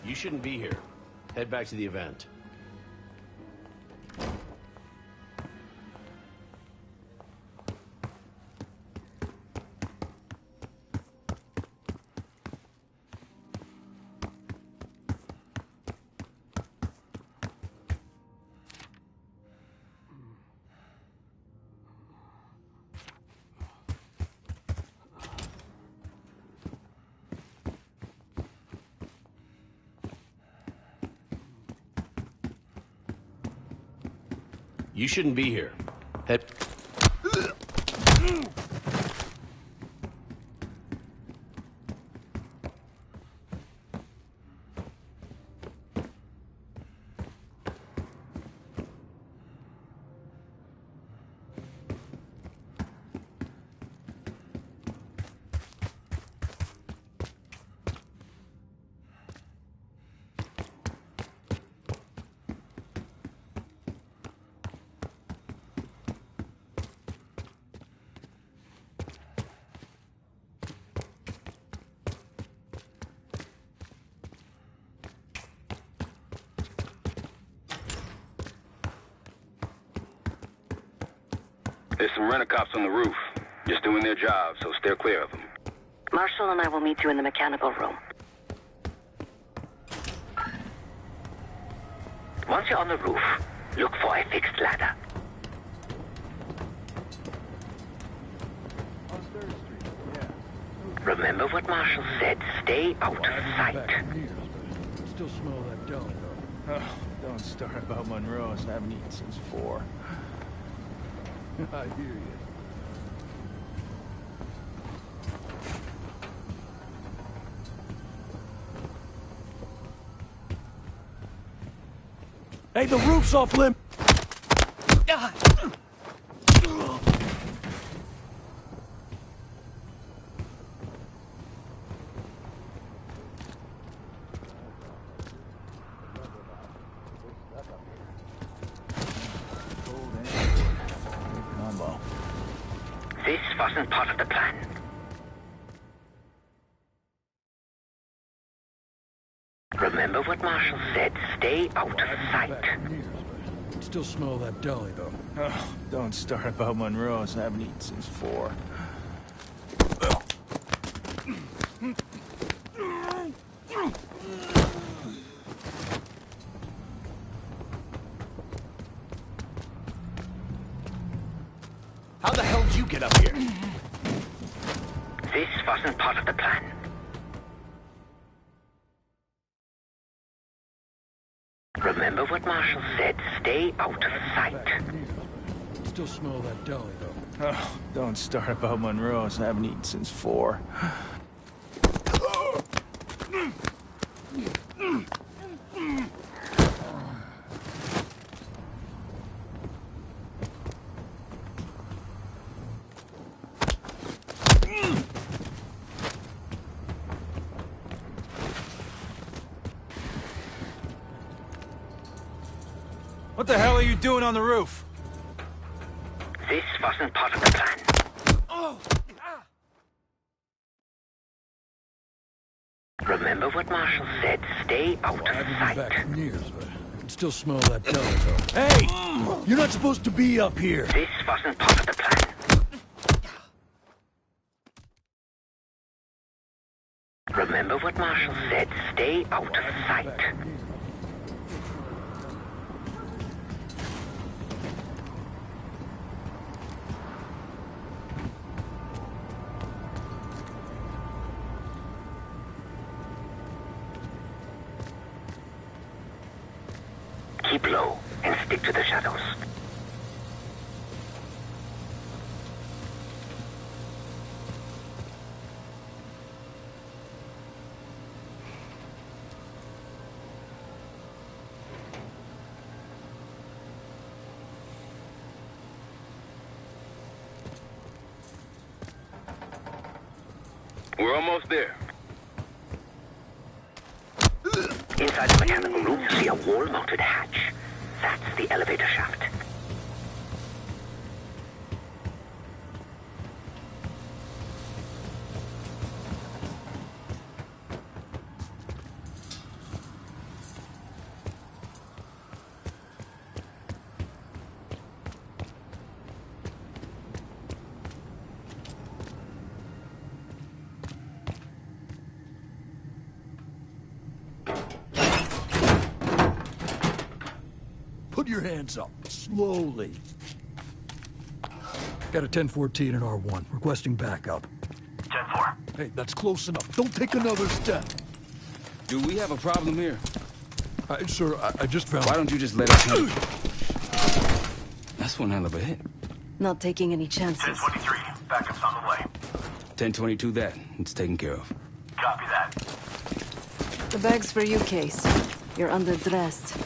You shouldn't be here. Head back to the event. You shouldn't be here. Head... There's some rent-a-cops on the roof. Just doing their job, so steer clear of them. Marshall and I will meet you in the mechanical room. Once you're on the roof, look for a fixed ladder. Remember what Marshall said. Stay out of sight. Still smell that dough. Oh, don't start about Monroe's. I haven't eaten since 4. I hear you. Hey, the roof's off limb. This wasn't part of the plan. Remember what Marshall said. Stay out of sight. Still smell that deli, though. Oh, don't start about Monroe's. I haven't eaten since 4. How the hell did you get up here? This wasn't part of the plan. Remember what Marshall said. Stay out of sight. Still smell that deli, though. Oh, don't start about Monroe's. I haven't eaten since 4. What the hell are you doing on the roof? This wasn't part of the plan. Oh! Remember what Marshall said. Stay out of sight. Back from years, but I can still smell that deli, though. Hey! You're not supposed to be up here! This wasn't part of the plan. Remember what Marshall said. Stay out of sight. Keep low and stick to the shadows. We're almost there. Inside the mechanical room, you see a wall-mounted hatch. That's the elevator shaft. Put your hands up, slowly. Got a 10-14 and R1, requesting backup. 10-4. Hey, that's close enough. Don't take another step. Do we have a problem here? Sir, I just found... Why don't you just let us know? That's one hell of a hit. Not taking any chances. 10-23. Backup's on the way. 10-22 that. It's taken care of. Copy that. The bag's for you, Case. You're underdressed.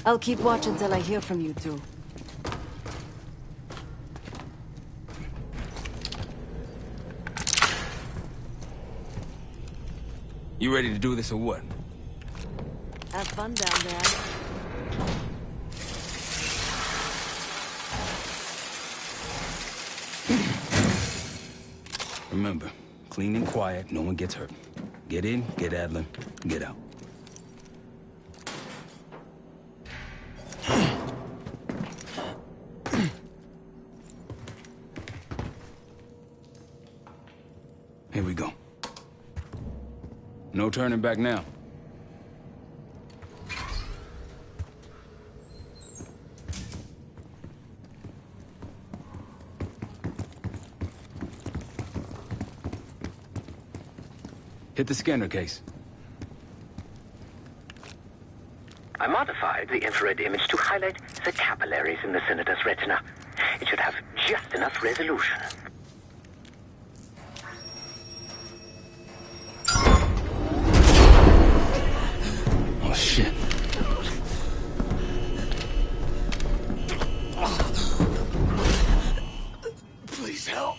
I'll keep watch until I hear from you two. You ready to do this or what? Have fun down there. Remember, clean and quiet, no one gets hurt. Get in, get Adler, get out. Here we go. No turning back now. Hit the scanner, Case. I modified the infrared image to highlight the capillaries in the Senator's retina. It should have just enough resolution. Oh, shit. Please help.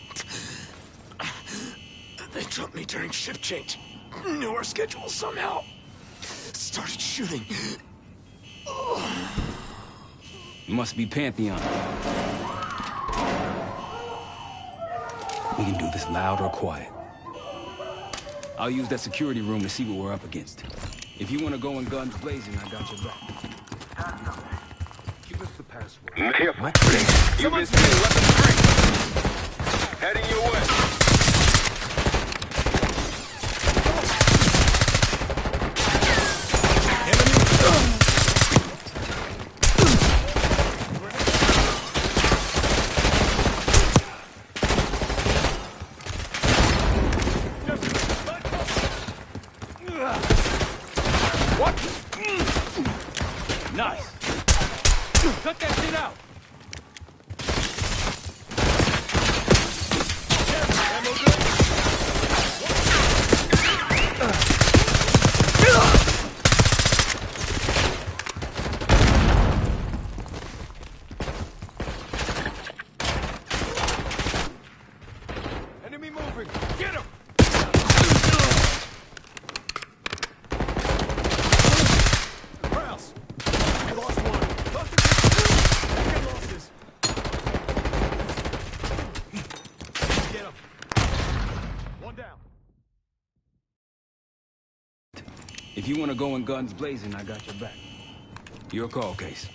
They took me during shift change. Knew our schedule somehow. Started shooting. It must be Pantheon. We can do this loud or quiet. I'll use that security room to see what we're up against. If you want to go in guns blazing, I got your back. Give us the password. Careful. You've been seeing weapon 3. Heading your way. What? Nice. Cut that shit out. Enemy moving. Get him. If you want to go in guns blazing, I got your back. Your call, Case.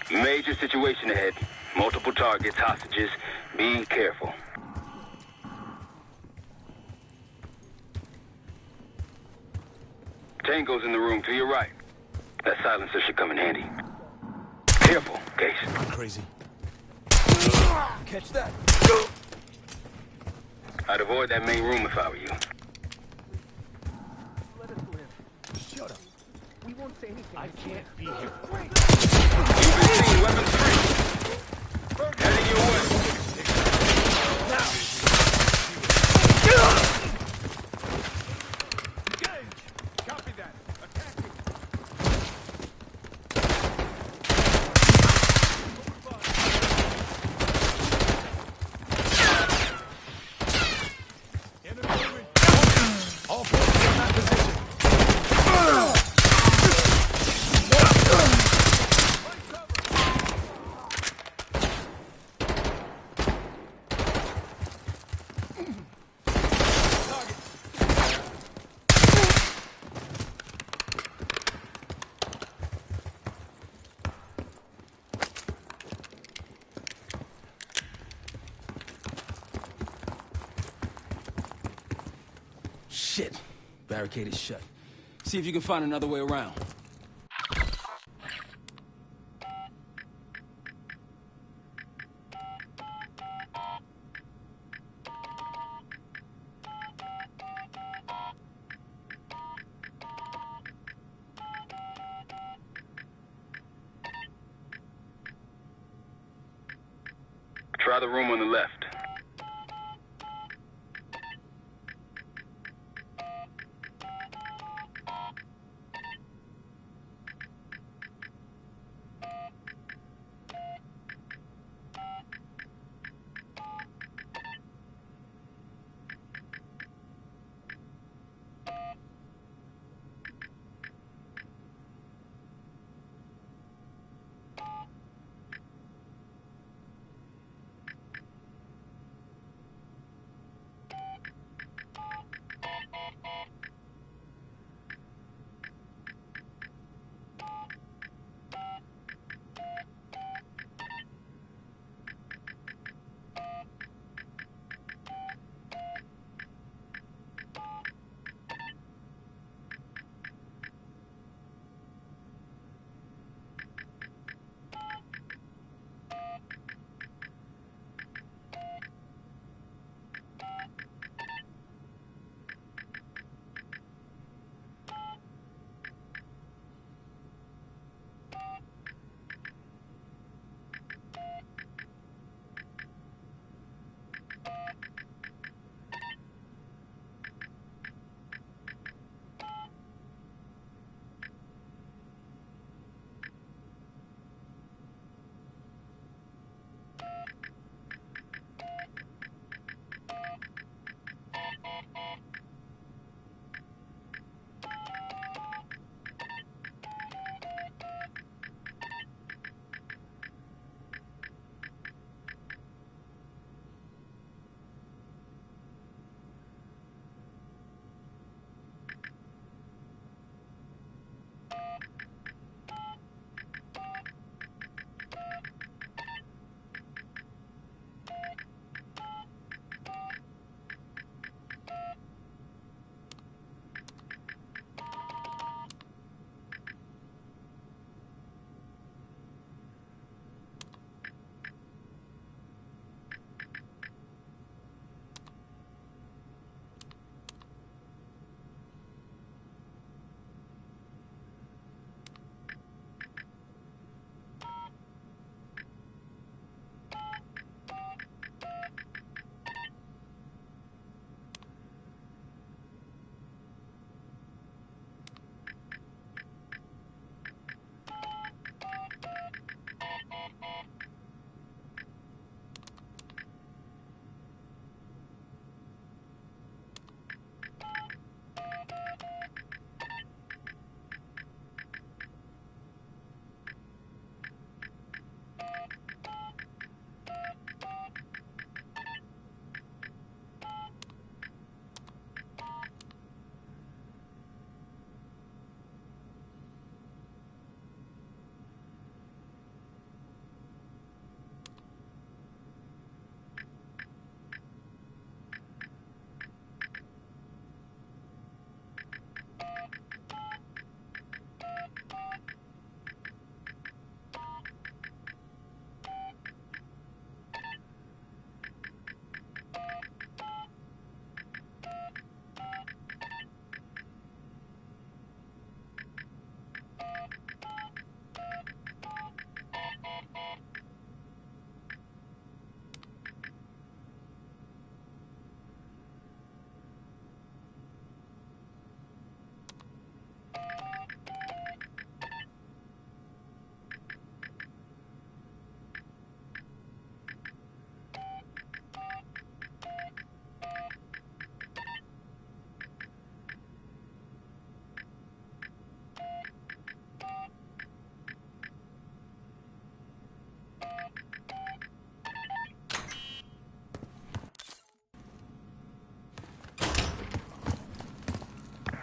Major situation ahead. Multiple targets, hostages. Be careful. Tango's in the room to your right. That silencer should come in handy. Careful, Case. I'm crazy. Catch that. I'd avoid that main room if I were you. Let us live. Shut up. We won't say anything. I can't be here. You've been seeing weapon 3. Heading your way. Copy that. Attacking. All forces in that position. Shit. Barricade is shut. See if you can find another way around. Try the room on the left.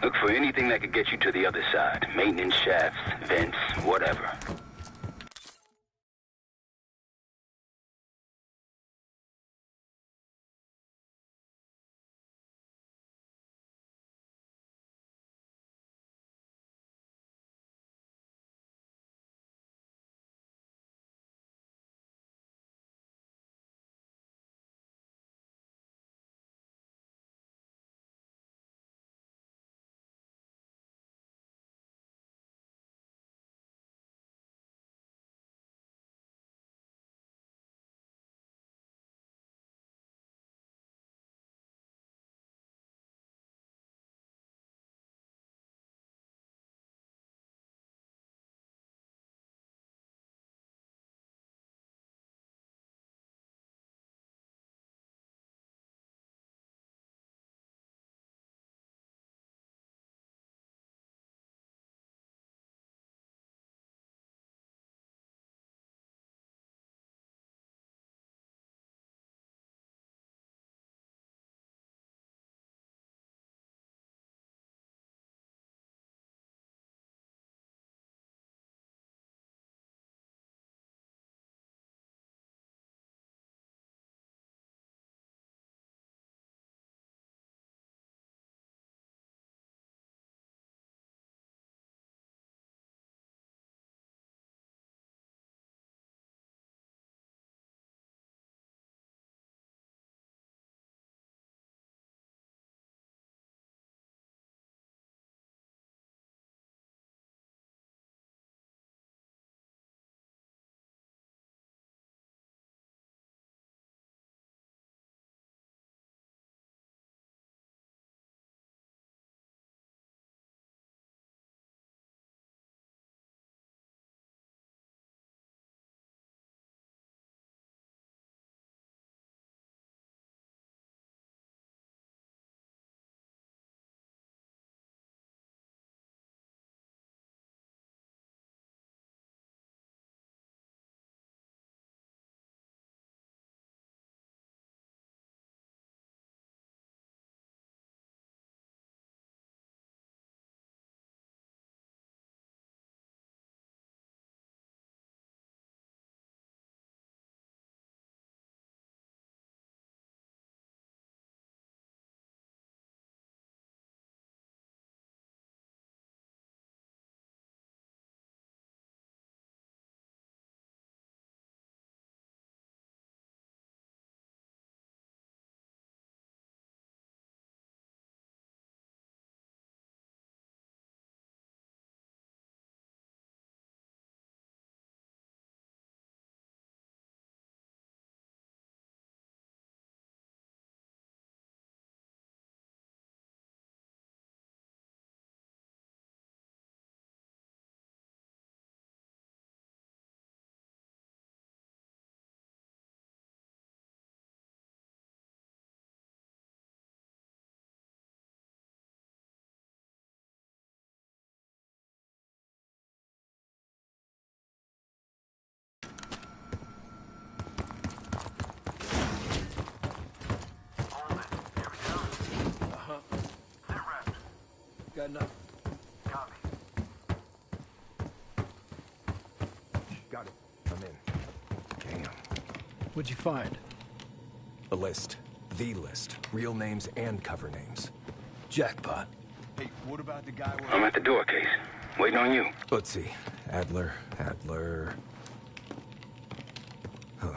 Look for anything that could get you to the other side. Maintenance shafts, vents, whatever. Got enough. Got it. I'm in. Damn. What'd you find? A list. The list. Real names and cover names. Jackpot. Hey, what about the guy I'm at the door, Case. Waiting on you. Let's see. Adler. Huh.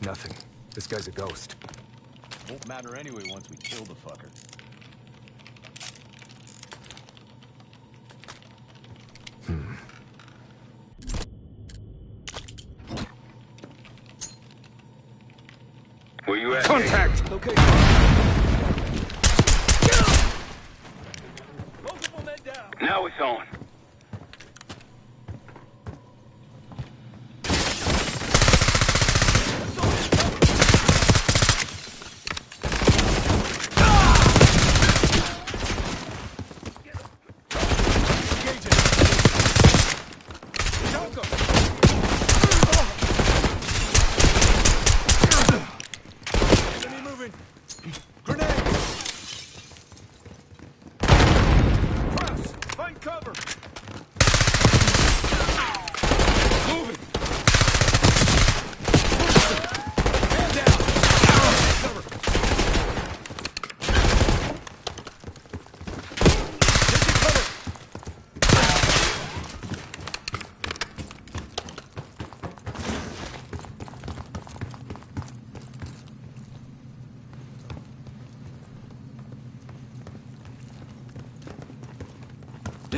Nothing. This guy's a ghost. Won't matter anyway once we kill the fucker. Where you at? Contact! Case? Okay. Now it's on.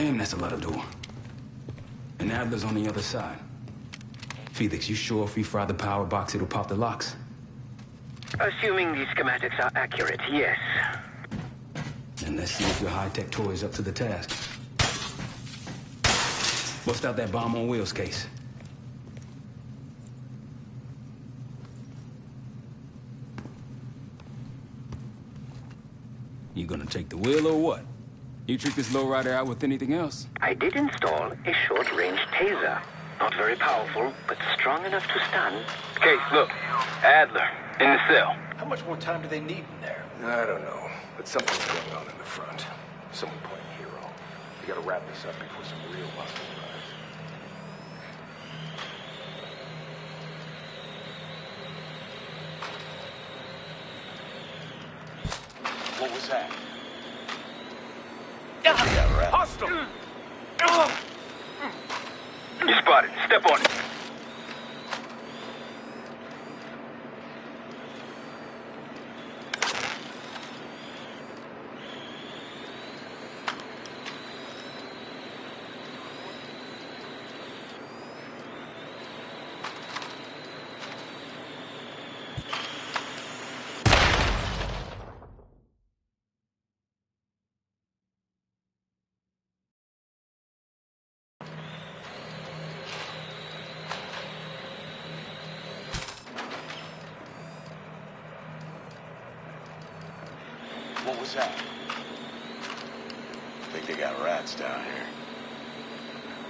Damn, that's a lot of door. And Adler's on the other side. Felix, you sure if we fry the power box, it'll pop the locks? Assuming these schematics are accurate, yes. And let's see if your high-tech toy is up to the task. Bust out that bomb on wheels case. You gonna take the wheel or what? You trick this lowrider out with anything else? I did install a short-range taser. Not very powerful, but strong enough to stun. Case, look. Adler, in the cell. How much more time do they need in there? I don't know, but something's going on in the front. Someone playing hero. We gotta wrap this up before some real muscle arrives. What was that? Yeah, right. Hostile! You spotted. Step on it. What was that? Think they got rats down here.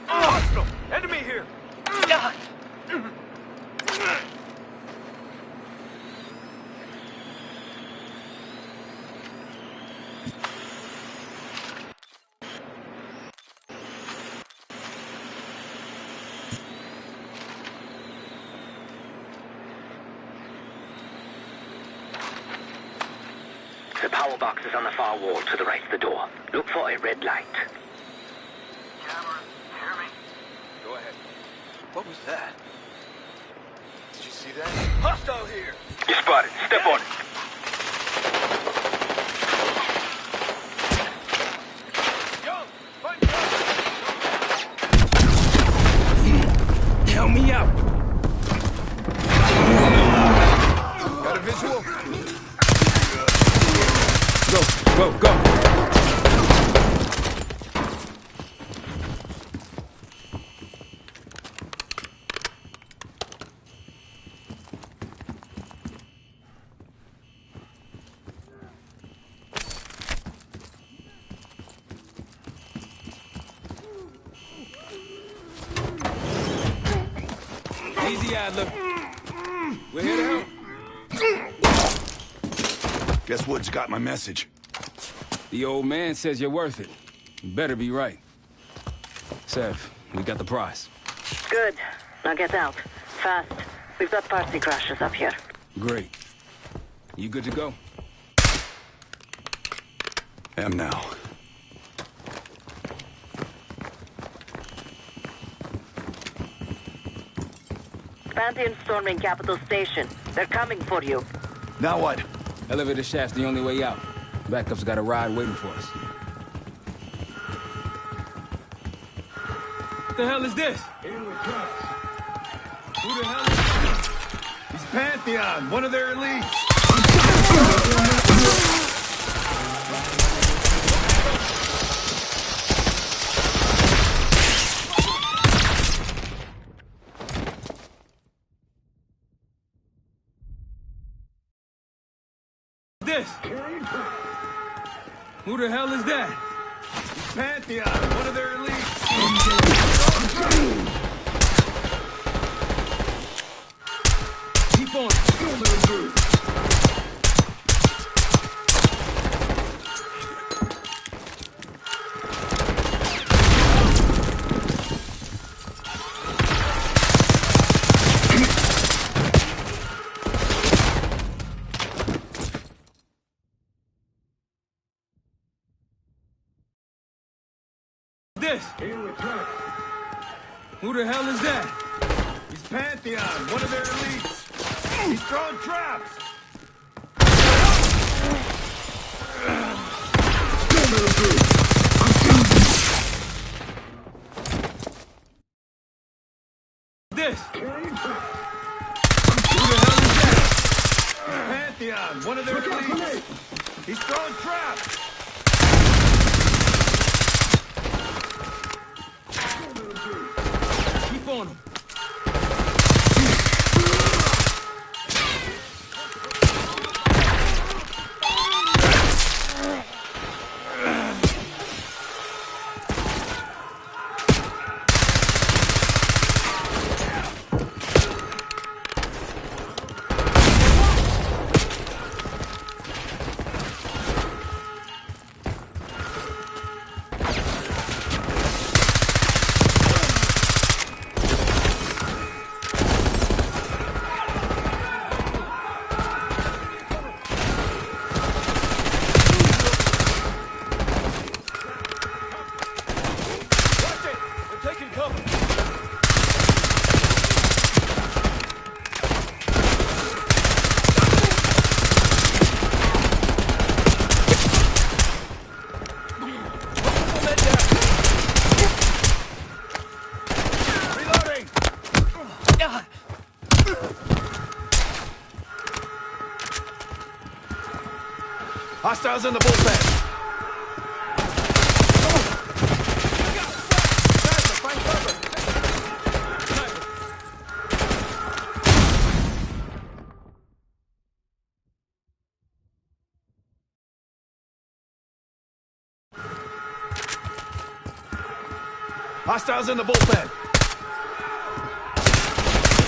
Hostile! Enemy here! The power box is on the far wall to the right of the door. Look for a red light. Cameron, hear me? Go ahead. What was that? Did you see that? Hostile here! You spotted. Step on it. Help me out! Got a visual? Go, go! Easy, Adler. We're here to help. Guess Woods got my message. The old man says you're worth it. You better be right. Sev, we got the prize. Good. Now get out. Fast. We've got party crashers up here. Great. You good to go? Am now. Pantheon storming Capital Station. They're coming for you. Now what? Elevator shaft's the only way out. Backup's got a ride waiting for us. What the hell is this? Who the hell is this? It's Pantheon, one of their elites. This? Who the hell is that? It's Pantheon, one of their elites. Keep on. This? Who the hell is that? It's Pantheon, one of their elites. He's throwing traps. Raytheon, one of their elites. He's throwing traps. Keep on him. Hostiles in the bullpen. Hostiles in the bullpen.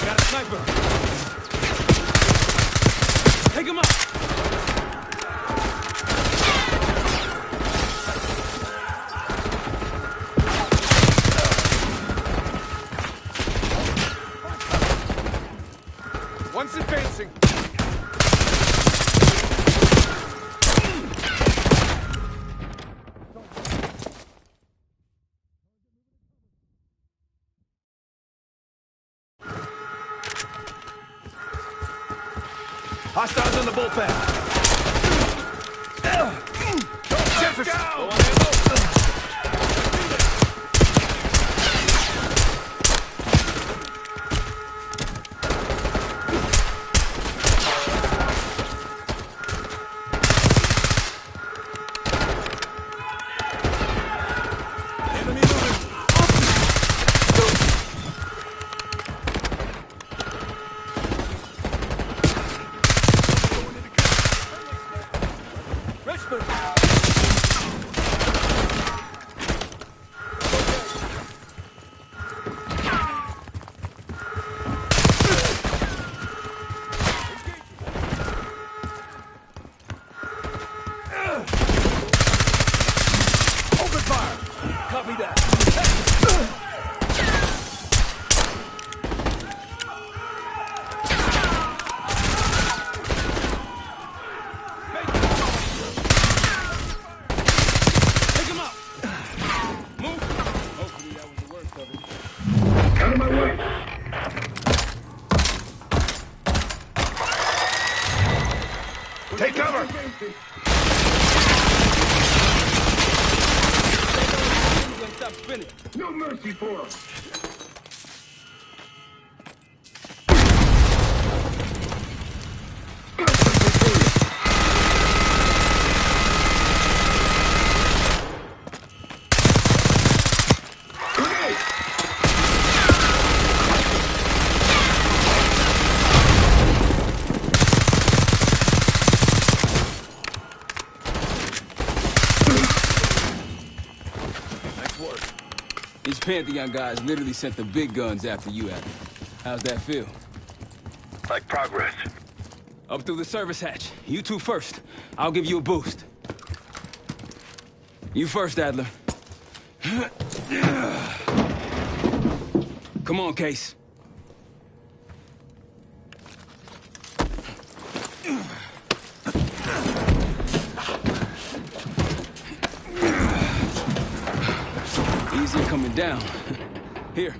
Got a sniper. Take him out. One's advancing. Hostiles in the bullpen. Jefferson! Take cover! No mercy for him. These Pantheon guys literally sent the big guns after you, Adler. How's that feel? Like progress. Up through the service hatch. You two first. I'll give you a boost. You first, Adler. Come on, Case. Easy coming down. Here.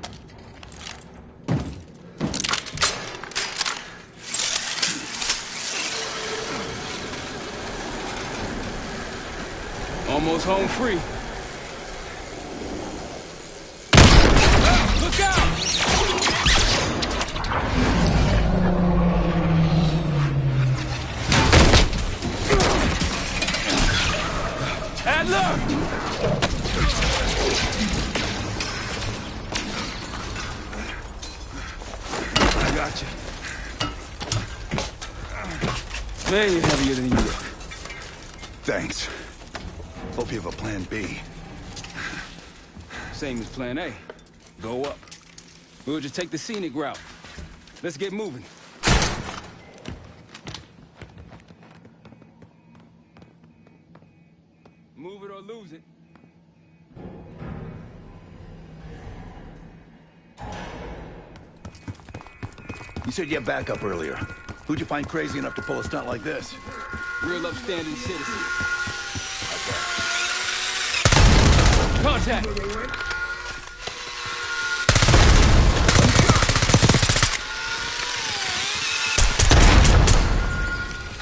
Almost home free. Look out! Way heavier than you look. Thanks. Hope you have a plan B. Same as plan A. Go up. We'll just take the scenic route. Let's get moving. Move it or lose it. You said you had backup earlier. Who'd you find crazy enough to pull a stunt like this? Real upstanding citizen. Contact!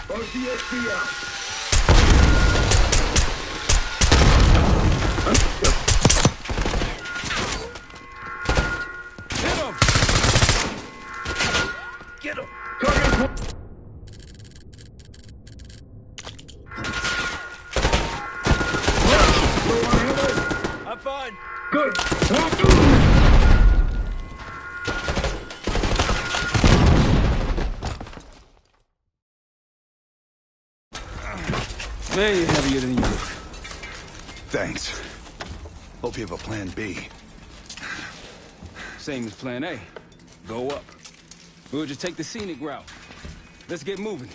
RCXD out. Hit him! Get him! I'm fine. Good. Way heavier than you look. Thanks. Hope you have a plan B. Same as plan A. Go up. We'll just take the scenic route. Let's get moving.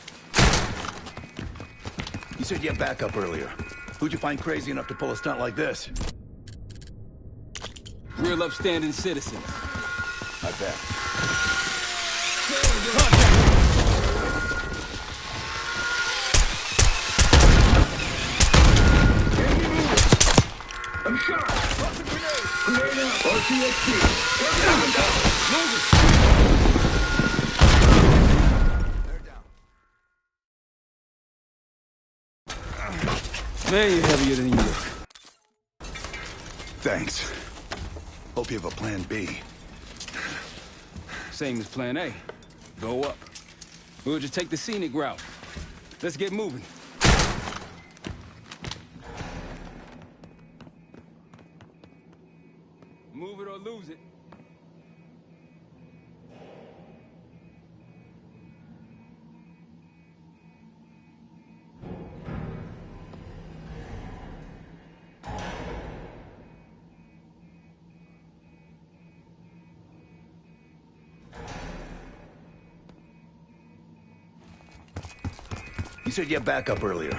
You said you had backup earlier. Who'd you find crazy enough to pull a stunt like this? Real upstanding citizen. I bet. I'm shot. Grenade out. RCXD. Move it. Way heavier than you look. Thanks. Hope you have a plan B. Same as plan A. Go up. We'll just take the scenic route. Let's get moving. Move it or lose it. You said you had backup earlier.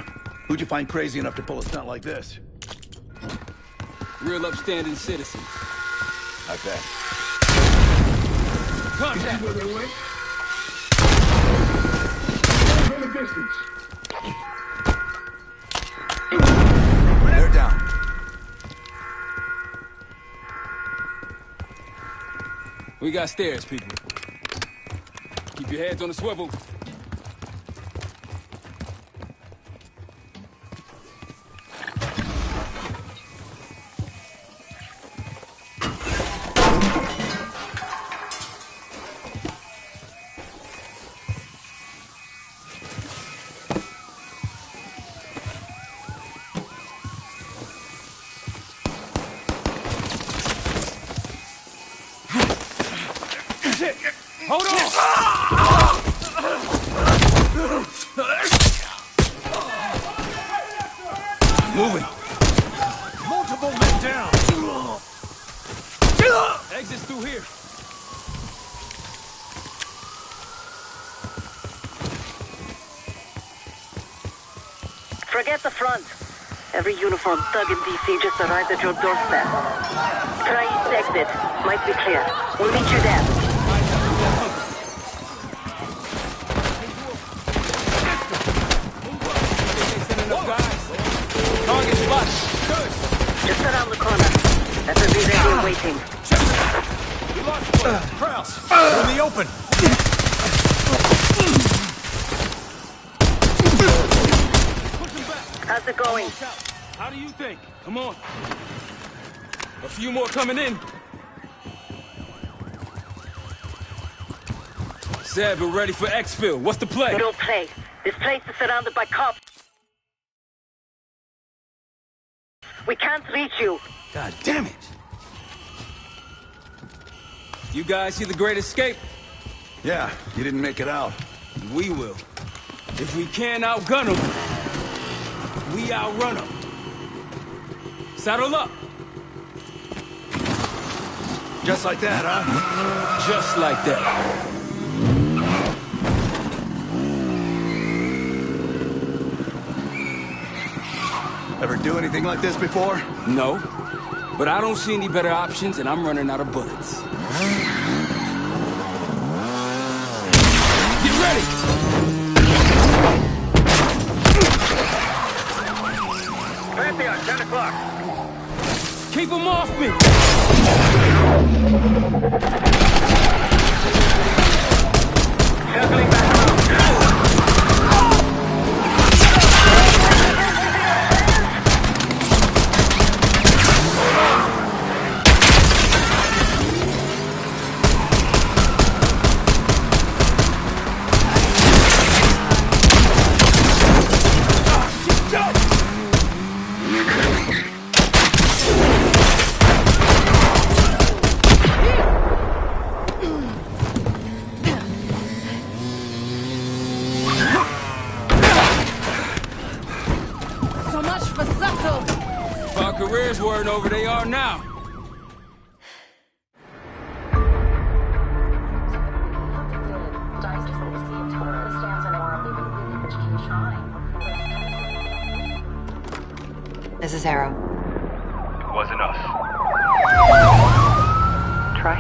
Who'd you find crazy enough to pull a stunt like this? Real upstanding citizen. I bet. Contact! Where they went? From a distance. They're down. We got stairs, people. Keep your heads on the swivel. Hold on! Moving. Multiple men down. Exit's through here. Forget the front. Every uniformed thug in DC just arrived at your doorstep. Try east exit. Might be clear. We'll meet you there. Target spot. Good. Just around the corner. SMB ready and waiting. You lost one. Krauss, we're in the open. Push him back. How's it going? How do you think? Come on. A few more coming in. Zeb, we're ready for exfil. What's the play? No play. This place is surrounded by cops. We can't reach you. God damn it. You guys see the Great Escape? Yeah, you didn't make it out. We will. If we can't outgun them, we outrun them. Saddle up. Just like that, huh? Just like that. Ever do anything like this before? No, but I don't see any better options, and I'm running out of bullets. Get ready! Pantheon, 10 o'clock. Keep them off me! Circling back around. Careers weren't over, they are now. This is Arrow. It wasn't us. Troy?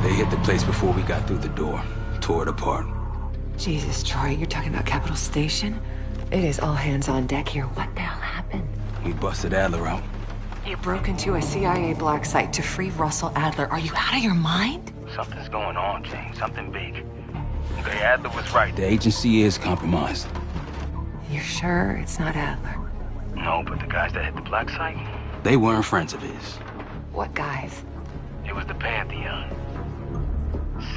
They hit the place before we got through the door. Tore it apart. Jesus, Troy, you're talking about Capital Station? It is all hands on deck here. What the hell happened? We busted Adler out. You broke into a CIA black site to free Russell Adler. Are you out of your mind? Something's going on, Jane. Something big. Okay, Adler was right. The agency is compromised. You're sure it's not Adler? No, but the guys that hit the black site? They weren't friends of his. What guys? It was the Pantheon.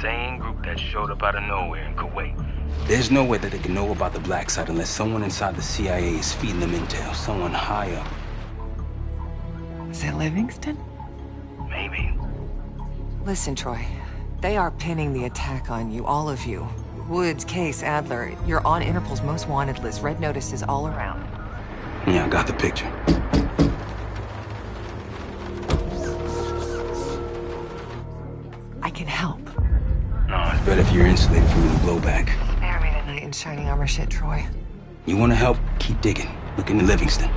Same group that showed up out of nowhere in Kuwait. There's no way that they can know about the black site unless someone inside the CIA is feeding them intel. Someone high up. Is it Livingston? Maybe. Listen, Troy. They are pinning the attack on you, all of you. Woods, Case, Adler. You're on Interpol's most wanted list. Red notices all around. Yeah, I got the picture. I can help. No, it's better if you're insulated from any blowback. Spare me tonight in shining armor shit, Troy. You want to help? Keep digging. Look into Livingston.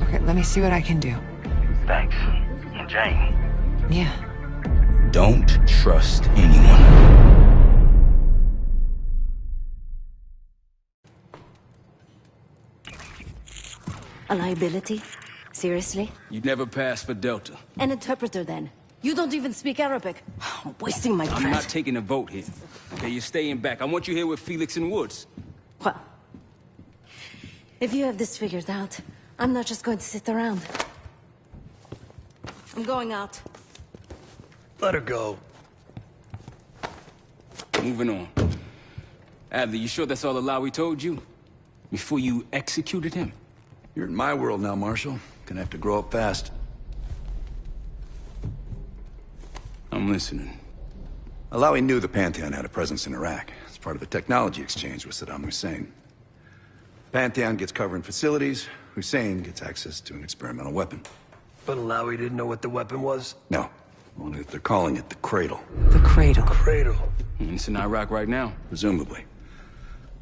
Okay, let me see what I can do. Thanks. And Jane. Yeah. Don't trust anyone. A liability? Seriously? You'd never pass for Delta. An interpreter, then. You don't even speak Arabic. I'm wasting my breath. I'm not taking a vote here. Okay, you're staying back. I want you here with Felix and Woods. Well, if you have this figured out, I'm not just going to sit around. I'm going out. Let her go. Moving on. Adler, you sure that's all the lie we told you? Before you executed him? You're in my world now, Marshal. Gonna have to grow up fast. I'm listening. Alawi knew the Pantheon had a presence in Iraq. It's part of the technology exchange with Saddam Hussein. Pantheon gets covering facilities. Hussein gets access to an experimental weapon. But Alawi didn't know what the weapon was? No. Only that they're calling it the Cradle. The Cradle? Cradle. And it's in Iraq right now? Presumably.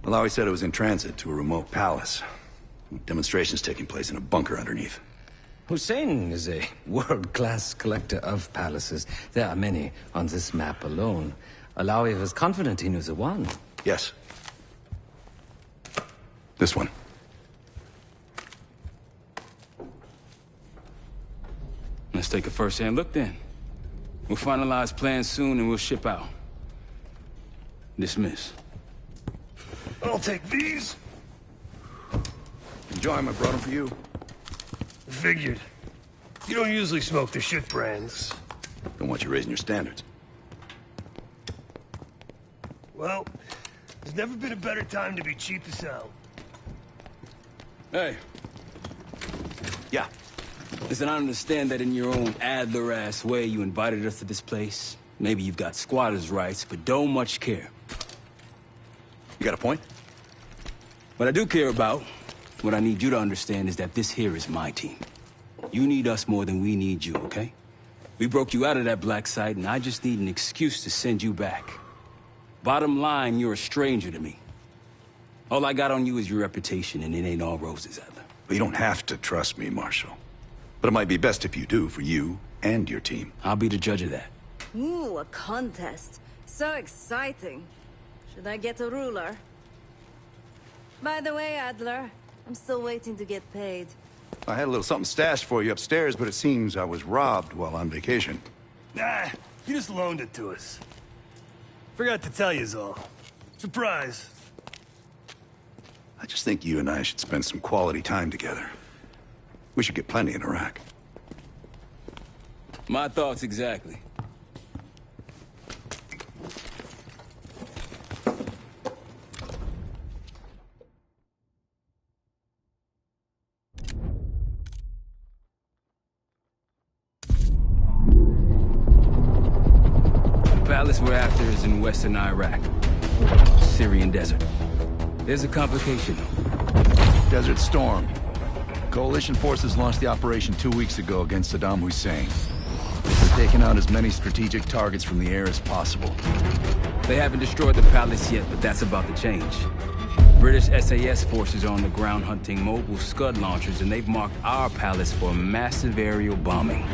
Alawi said it was in transit to a remote palace. Demonstrations taking place in a bunker underneath. Hussein is a world-class collector of palaces. There are many on this map alone. Alawi was confident he knew the one. Yes. This one. Let's take a first-hand look then. We'll finalize plans soon and we'll ship out. Dismiss. I'll take these. Enjoy them, I brought them for you. Figured. You don't usually smoke the shit brands. Don't want you raising your standards. Well, there's never been a better time to be cheap as hell. Hey. Yeah. Listen, I understand that in your own Adler-ass way you invited us to this place. Maybe you've got squatters' rights, but don't much care. You got a point? What I do care about, what I need you to understand is that this here is my team. You need us more than we need you, okay? We broke you out of that black site, and I just need an excuse to send you back. Bottom line, you're a stranger to me. All I got on you is your reputation, and it ain't all roses, Adler. Well, you don't have to trust me, Marshal. But it might be best if you do, for you and your team. I'll be the judge of that. Ooh, a contest. So exciting. Should I get a ruler? By the way, Adler, I'm still waiting to get paid. I had a little something stashed for you upstairs, but it seems I was robbed while on vacation. Nah, you just loaned it to us. Forgot to tell yous all. Surprise. I just think you and I should spend some quality time together. We should get plenty in Iraq. My thoughts exactly. The palace we're after is in western Iraq. Syrian desert. There's a complication, though. Desert Storm. Coalition forces launched the operation 2 weeks ago against Saddam Hussein. They're taking out as many strategic targets from the air as possible. They haven't destroyed the palace yet, but that's about to change. British SAS forces are on the ground hunting mobile Scud launchers, and they've marked our palace for massive aerial bombing.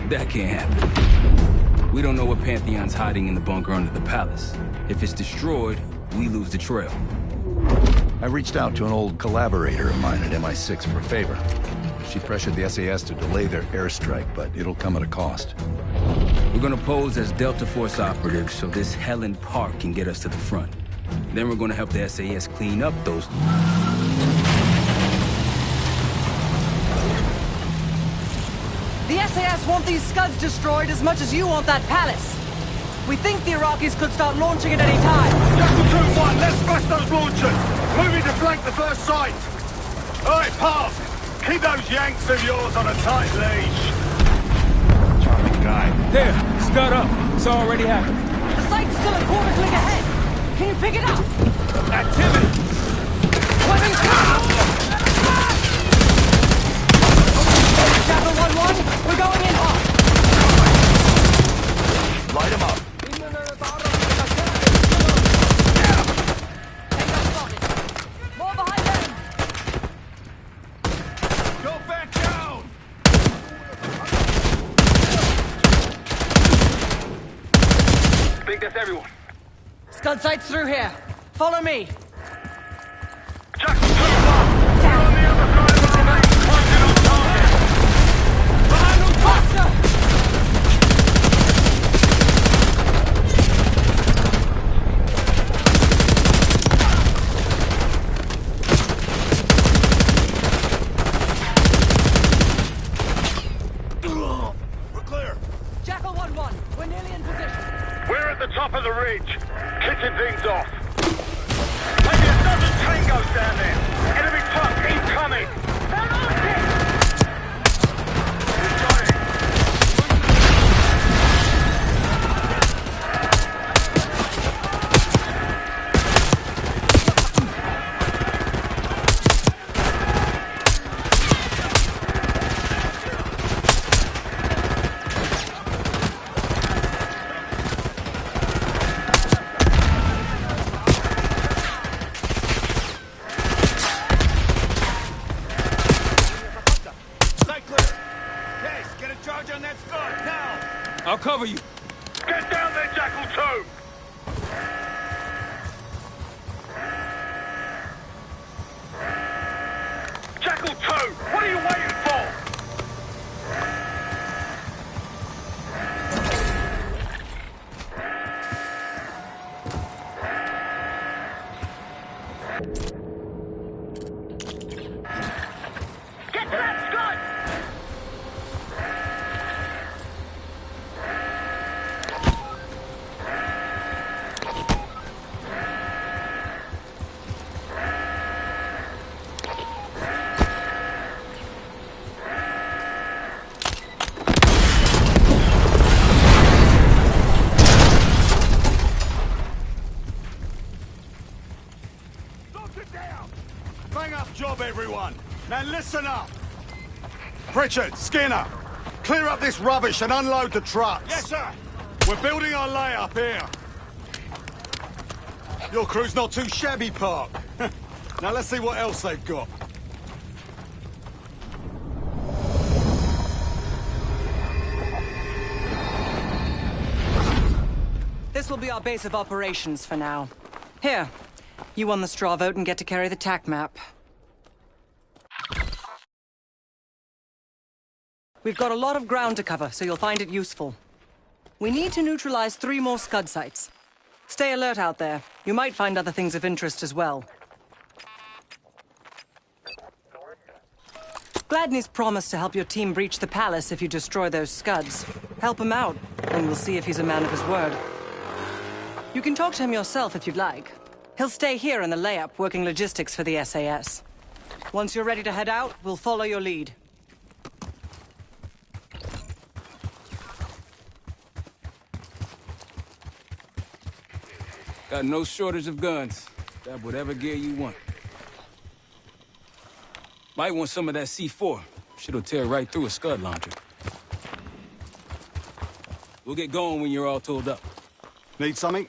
That can't happen. We don't know what Pantheon's hiding in the bunker under the palace. If it's destroyed, we lose the trail. I reached out to an old collaborator of mine at MI6 for a favor. She pressured the SAS to delay their airstrike, but it'll come at a cost. We're gonna pose as Delta Force operatives so this Helen Park can get us to the front. Then we're gonna help the SAS clean up those... The SAS want these Scuds destroyed as much as you want that palace. We think the Iraqis could start launching at any time. Jackal 2-1, let's smash those launchers! Moving to flank the first site! Alright, Park! Keep those Yanks of yours on a tight leash! Charming guy. There! Scud up! It's already happened. The site's still a quarter click ahead. Can you pick it up? Activity! Weapons down! Jackal 1-1, we're going in hot. Light him up. More behind them. Go back down! Think that's everyone. Scud sights through here. Follow me. Jackal 2-1! We're on the other side of the range, pointed on target! Behind them, Faster! We're clear! Jackal 1-1, we're nearly in position. We're at the top of the ridge, kicking things off. Maybe a dozen tangos down there. Enemy truck incoming. They're on it! We've got it. I'll cover you. Get down there, Jackal 2! Jackal 2, what are you waiting for? Get to that Scud! Sit down! Bang up job, everyone! Now listen up! Pritchard, Skinner, clear up this rubbish and unload the trucks. Yes, sir! We're building our layup here. Your crew's not too shabby, Park. Now let's see what else they've got. This will be our base of operations for now. Here, you won the straw vote and get to carry the TAC map. We've got a lot of ground to cover, so you'll find it useful. We need to neutralize 3 more Scud sites. Stay alert out there. You might find other things of interest as well. Gladney's promised to help your team breach the palace if you destroy those Scuds. Help him out, and we'll see if he's a man of his word. You can talk to him yourself if you'd like. He'll stay here in the layup, working logistics for the SAS. Once you're ready to head out, we'll follow your lead. Got no shortage of guns. Grab whatever gear you want. Might want some of that C4. Shit'll tear right through a Scud launcher. We'll get going when you're all tooled up. Need something?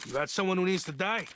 You got someone who needs to die?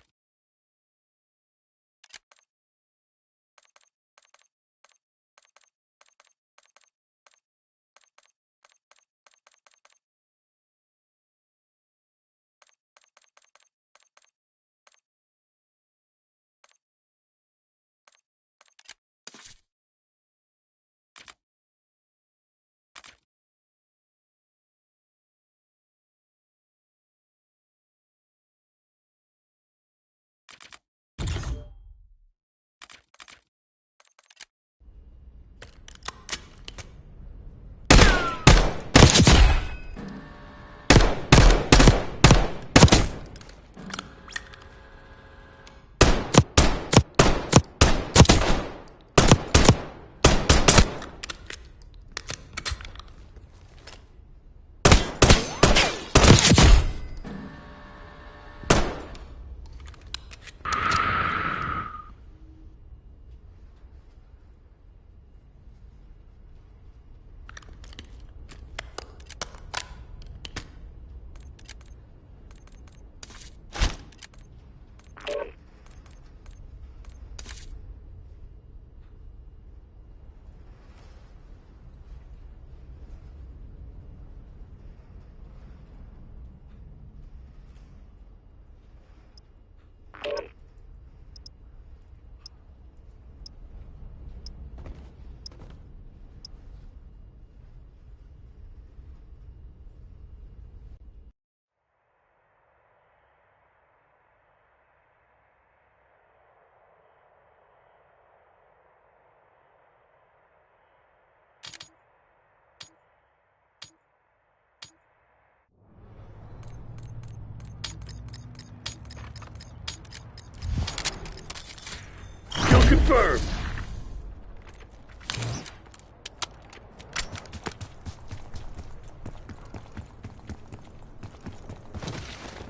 confirmed.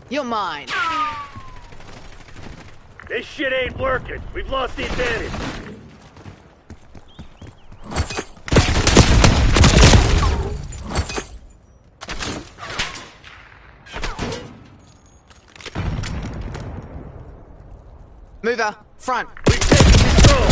You're mine. This shit ain't working. We've lost the advantage. Mover, front. We've taken control.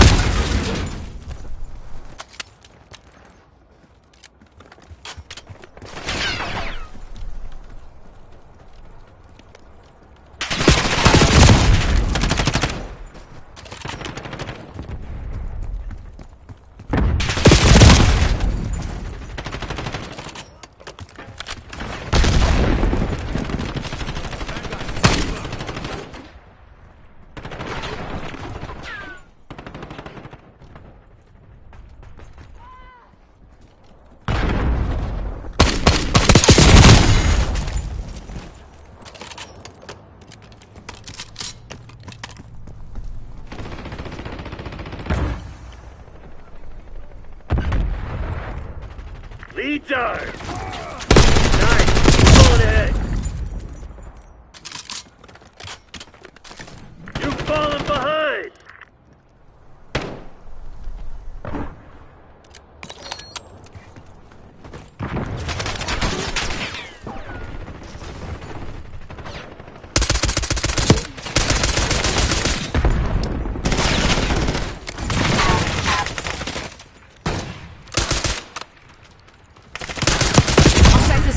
Leads are. Nice. Pulling ahead. You've fallen behind.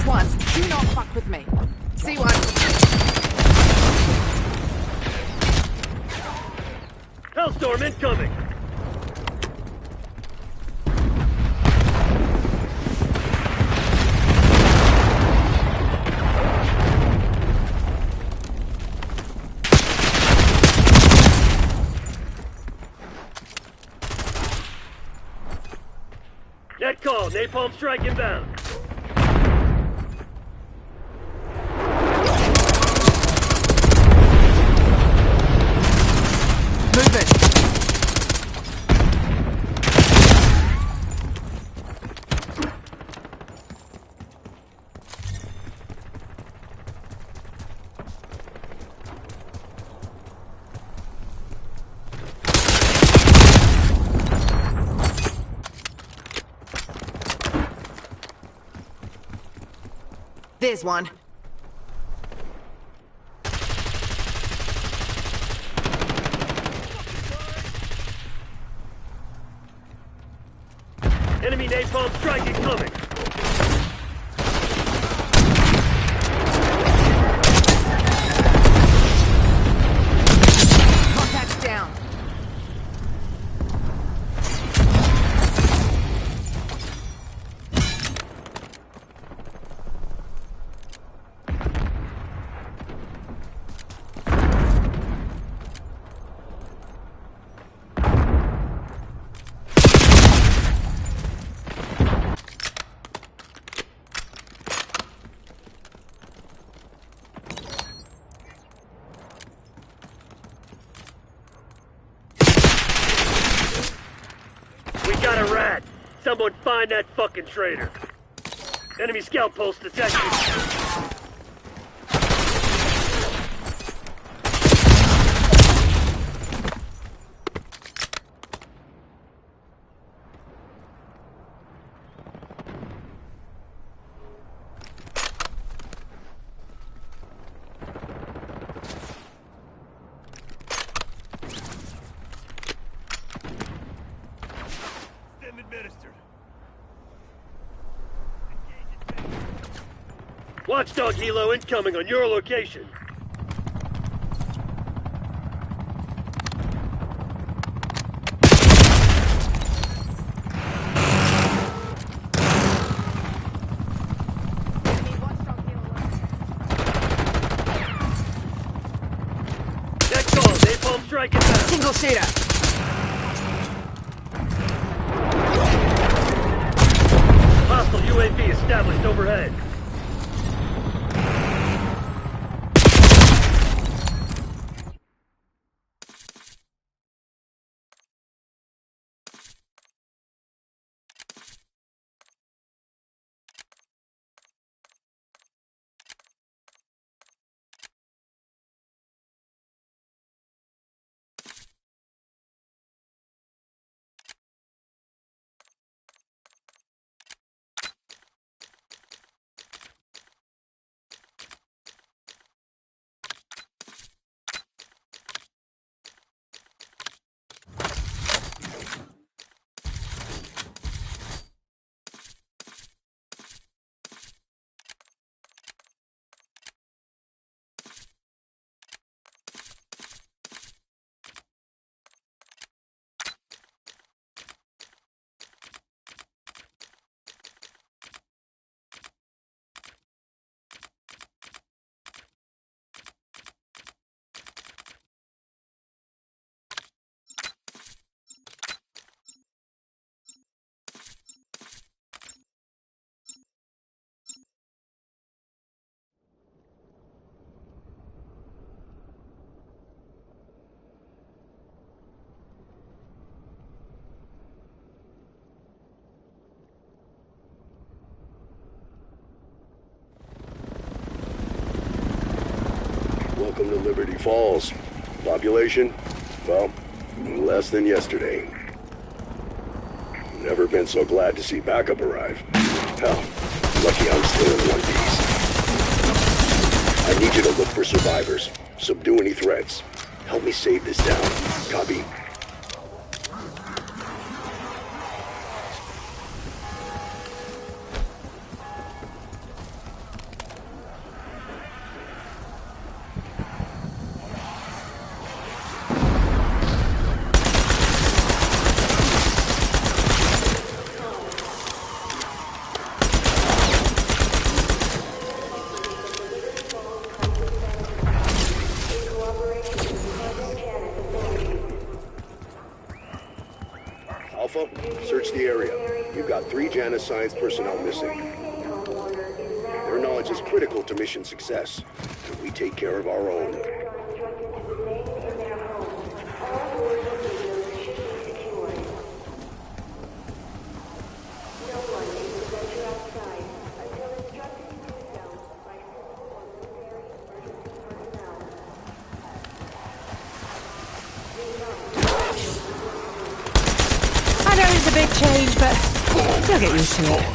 Once. Do not fuck with me. See what? Hellstorm incoming. Net call. Napalm strike inbound. There's one. Enemy napalm strike incoming. Contact down. Got a rat. Someone find that fucking traitor. Enemy scout pulse detected. Watchdog helo incoming on your location. Next call, napalm strike inbound. Single shooter. Hostile UAV established overhead. Welcome to Liberty Falls. Population? Well, less than yesterday. Never been so glad to see backup arrive. Hell, lucky I'm still in one piece. I need you to look for survivors. Subdue any threats. Help me save this town. Copy? Alpha, search the area. You've got 3 Janus Science personnel missing. Their knowledge is critical to mission success, and we take care of our own. I know it's a big change, but you'll get used to it.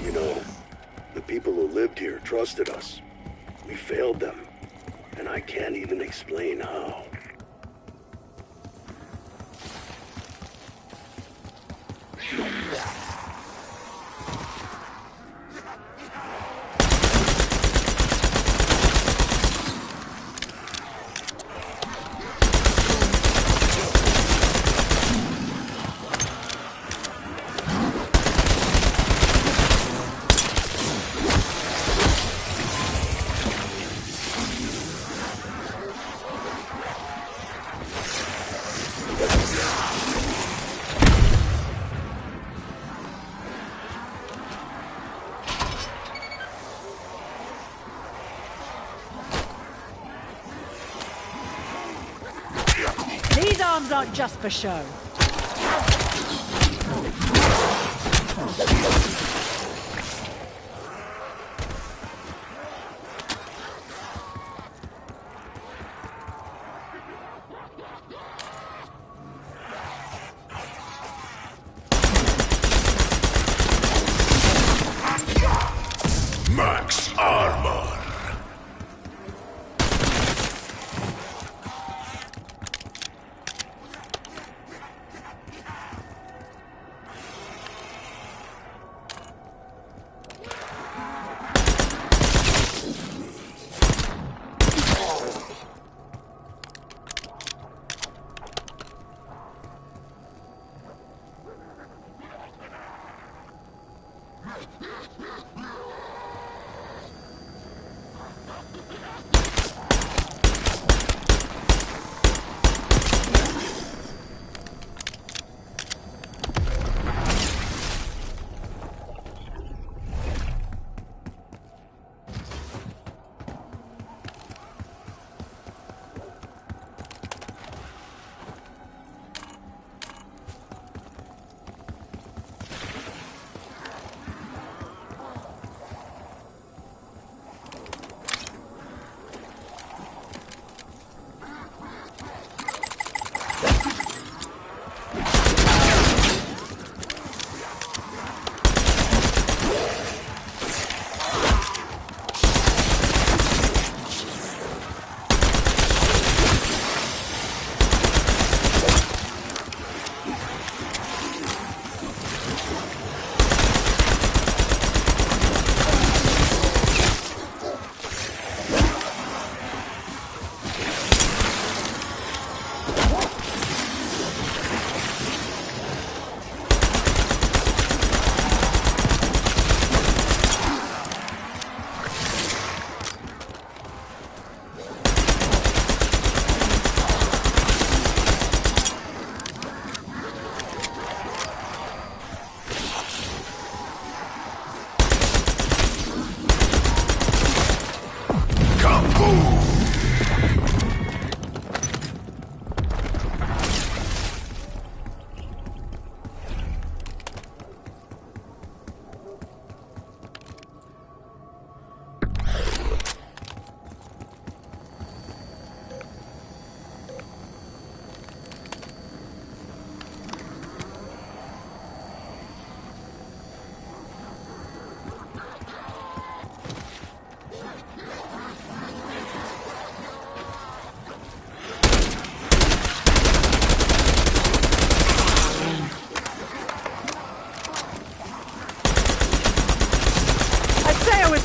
You know, the people who lived here trusted us. We failed them, and I can't even explain how. These arms aren't just for show. Max armor.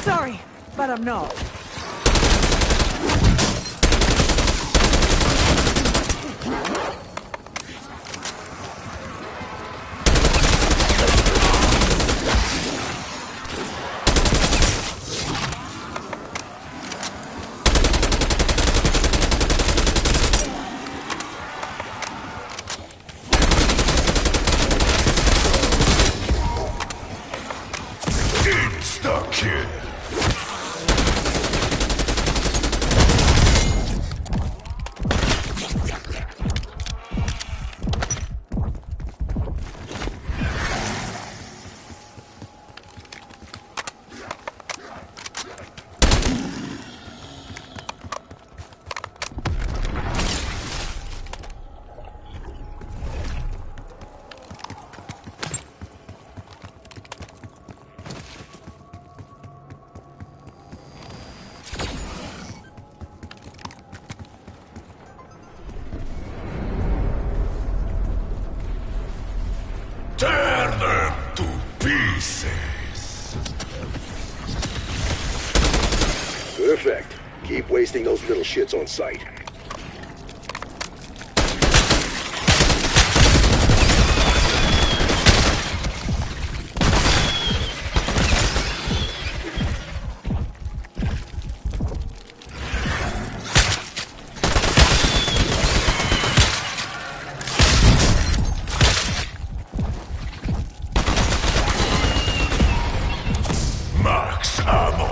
Sorry, but I'm not. Tear them to pieces. Good effect. Keep wasting those little shits on sight. Max ammo.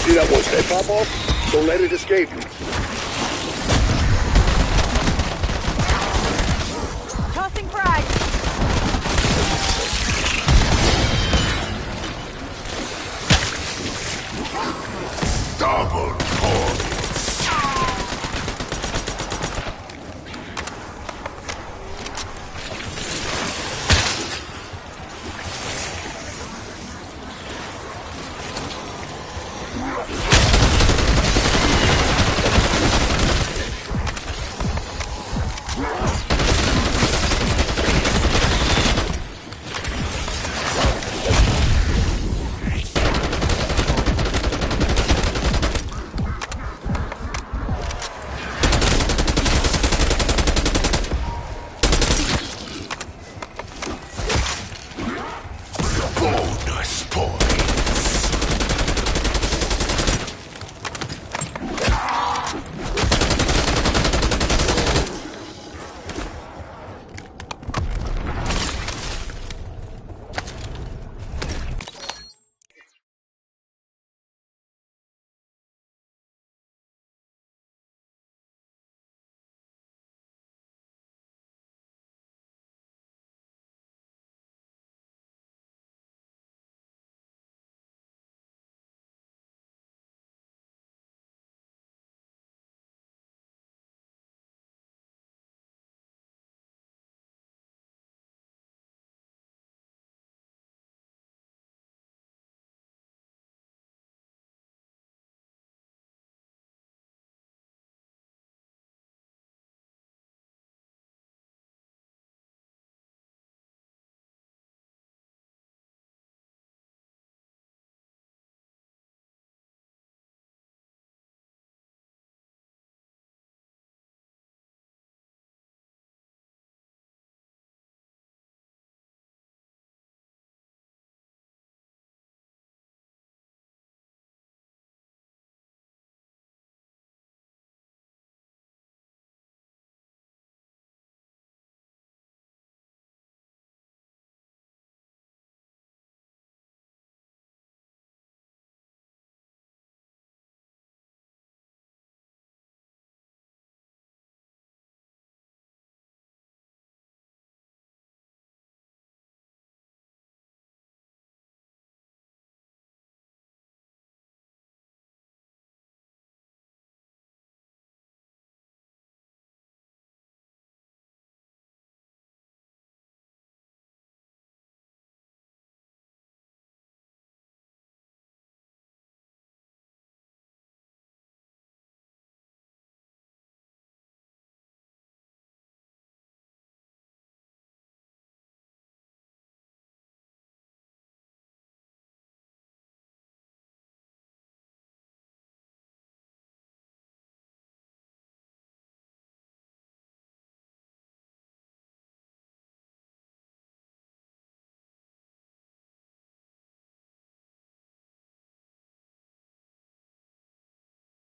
See that one's head pop off? Don't let it escape you.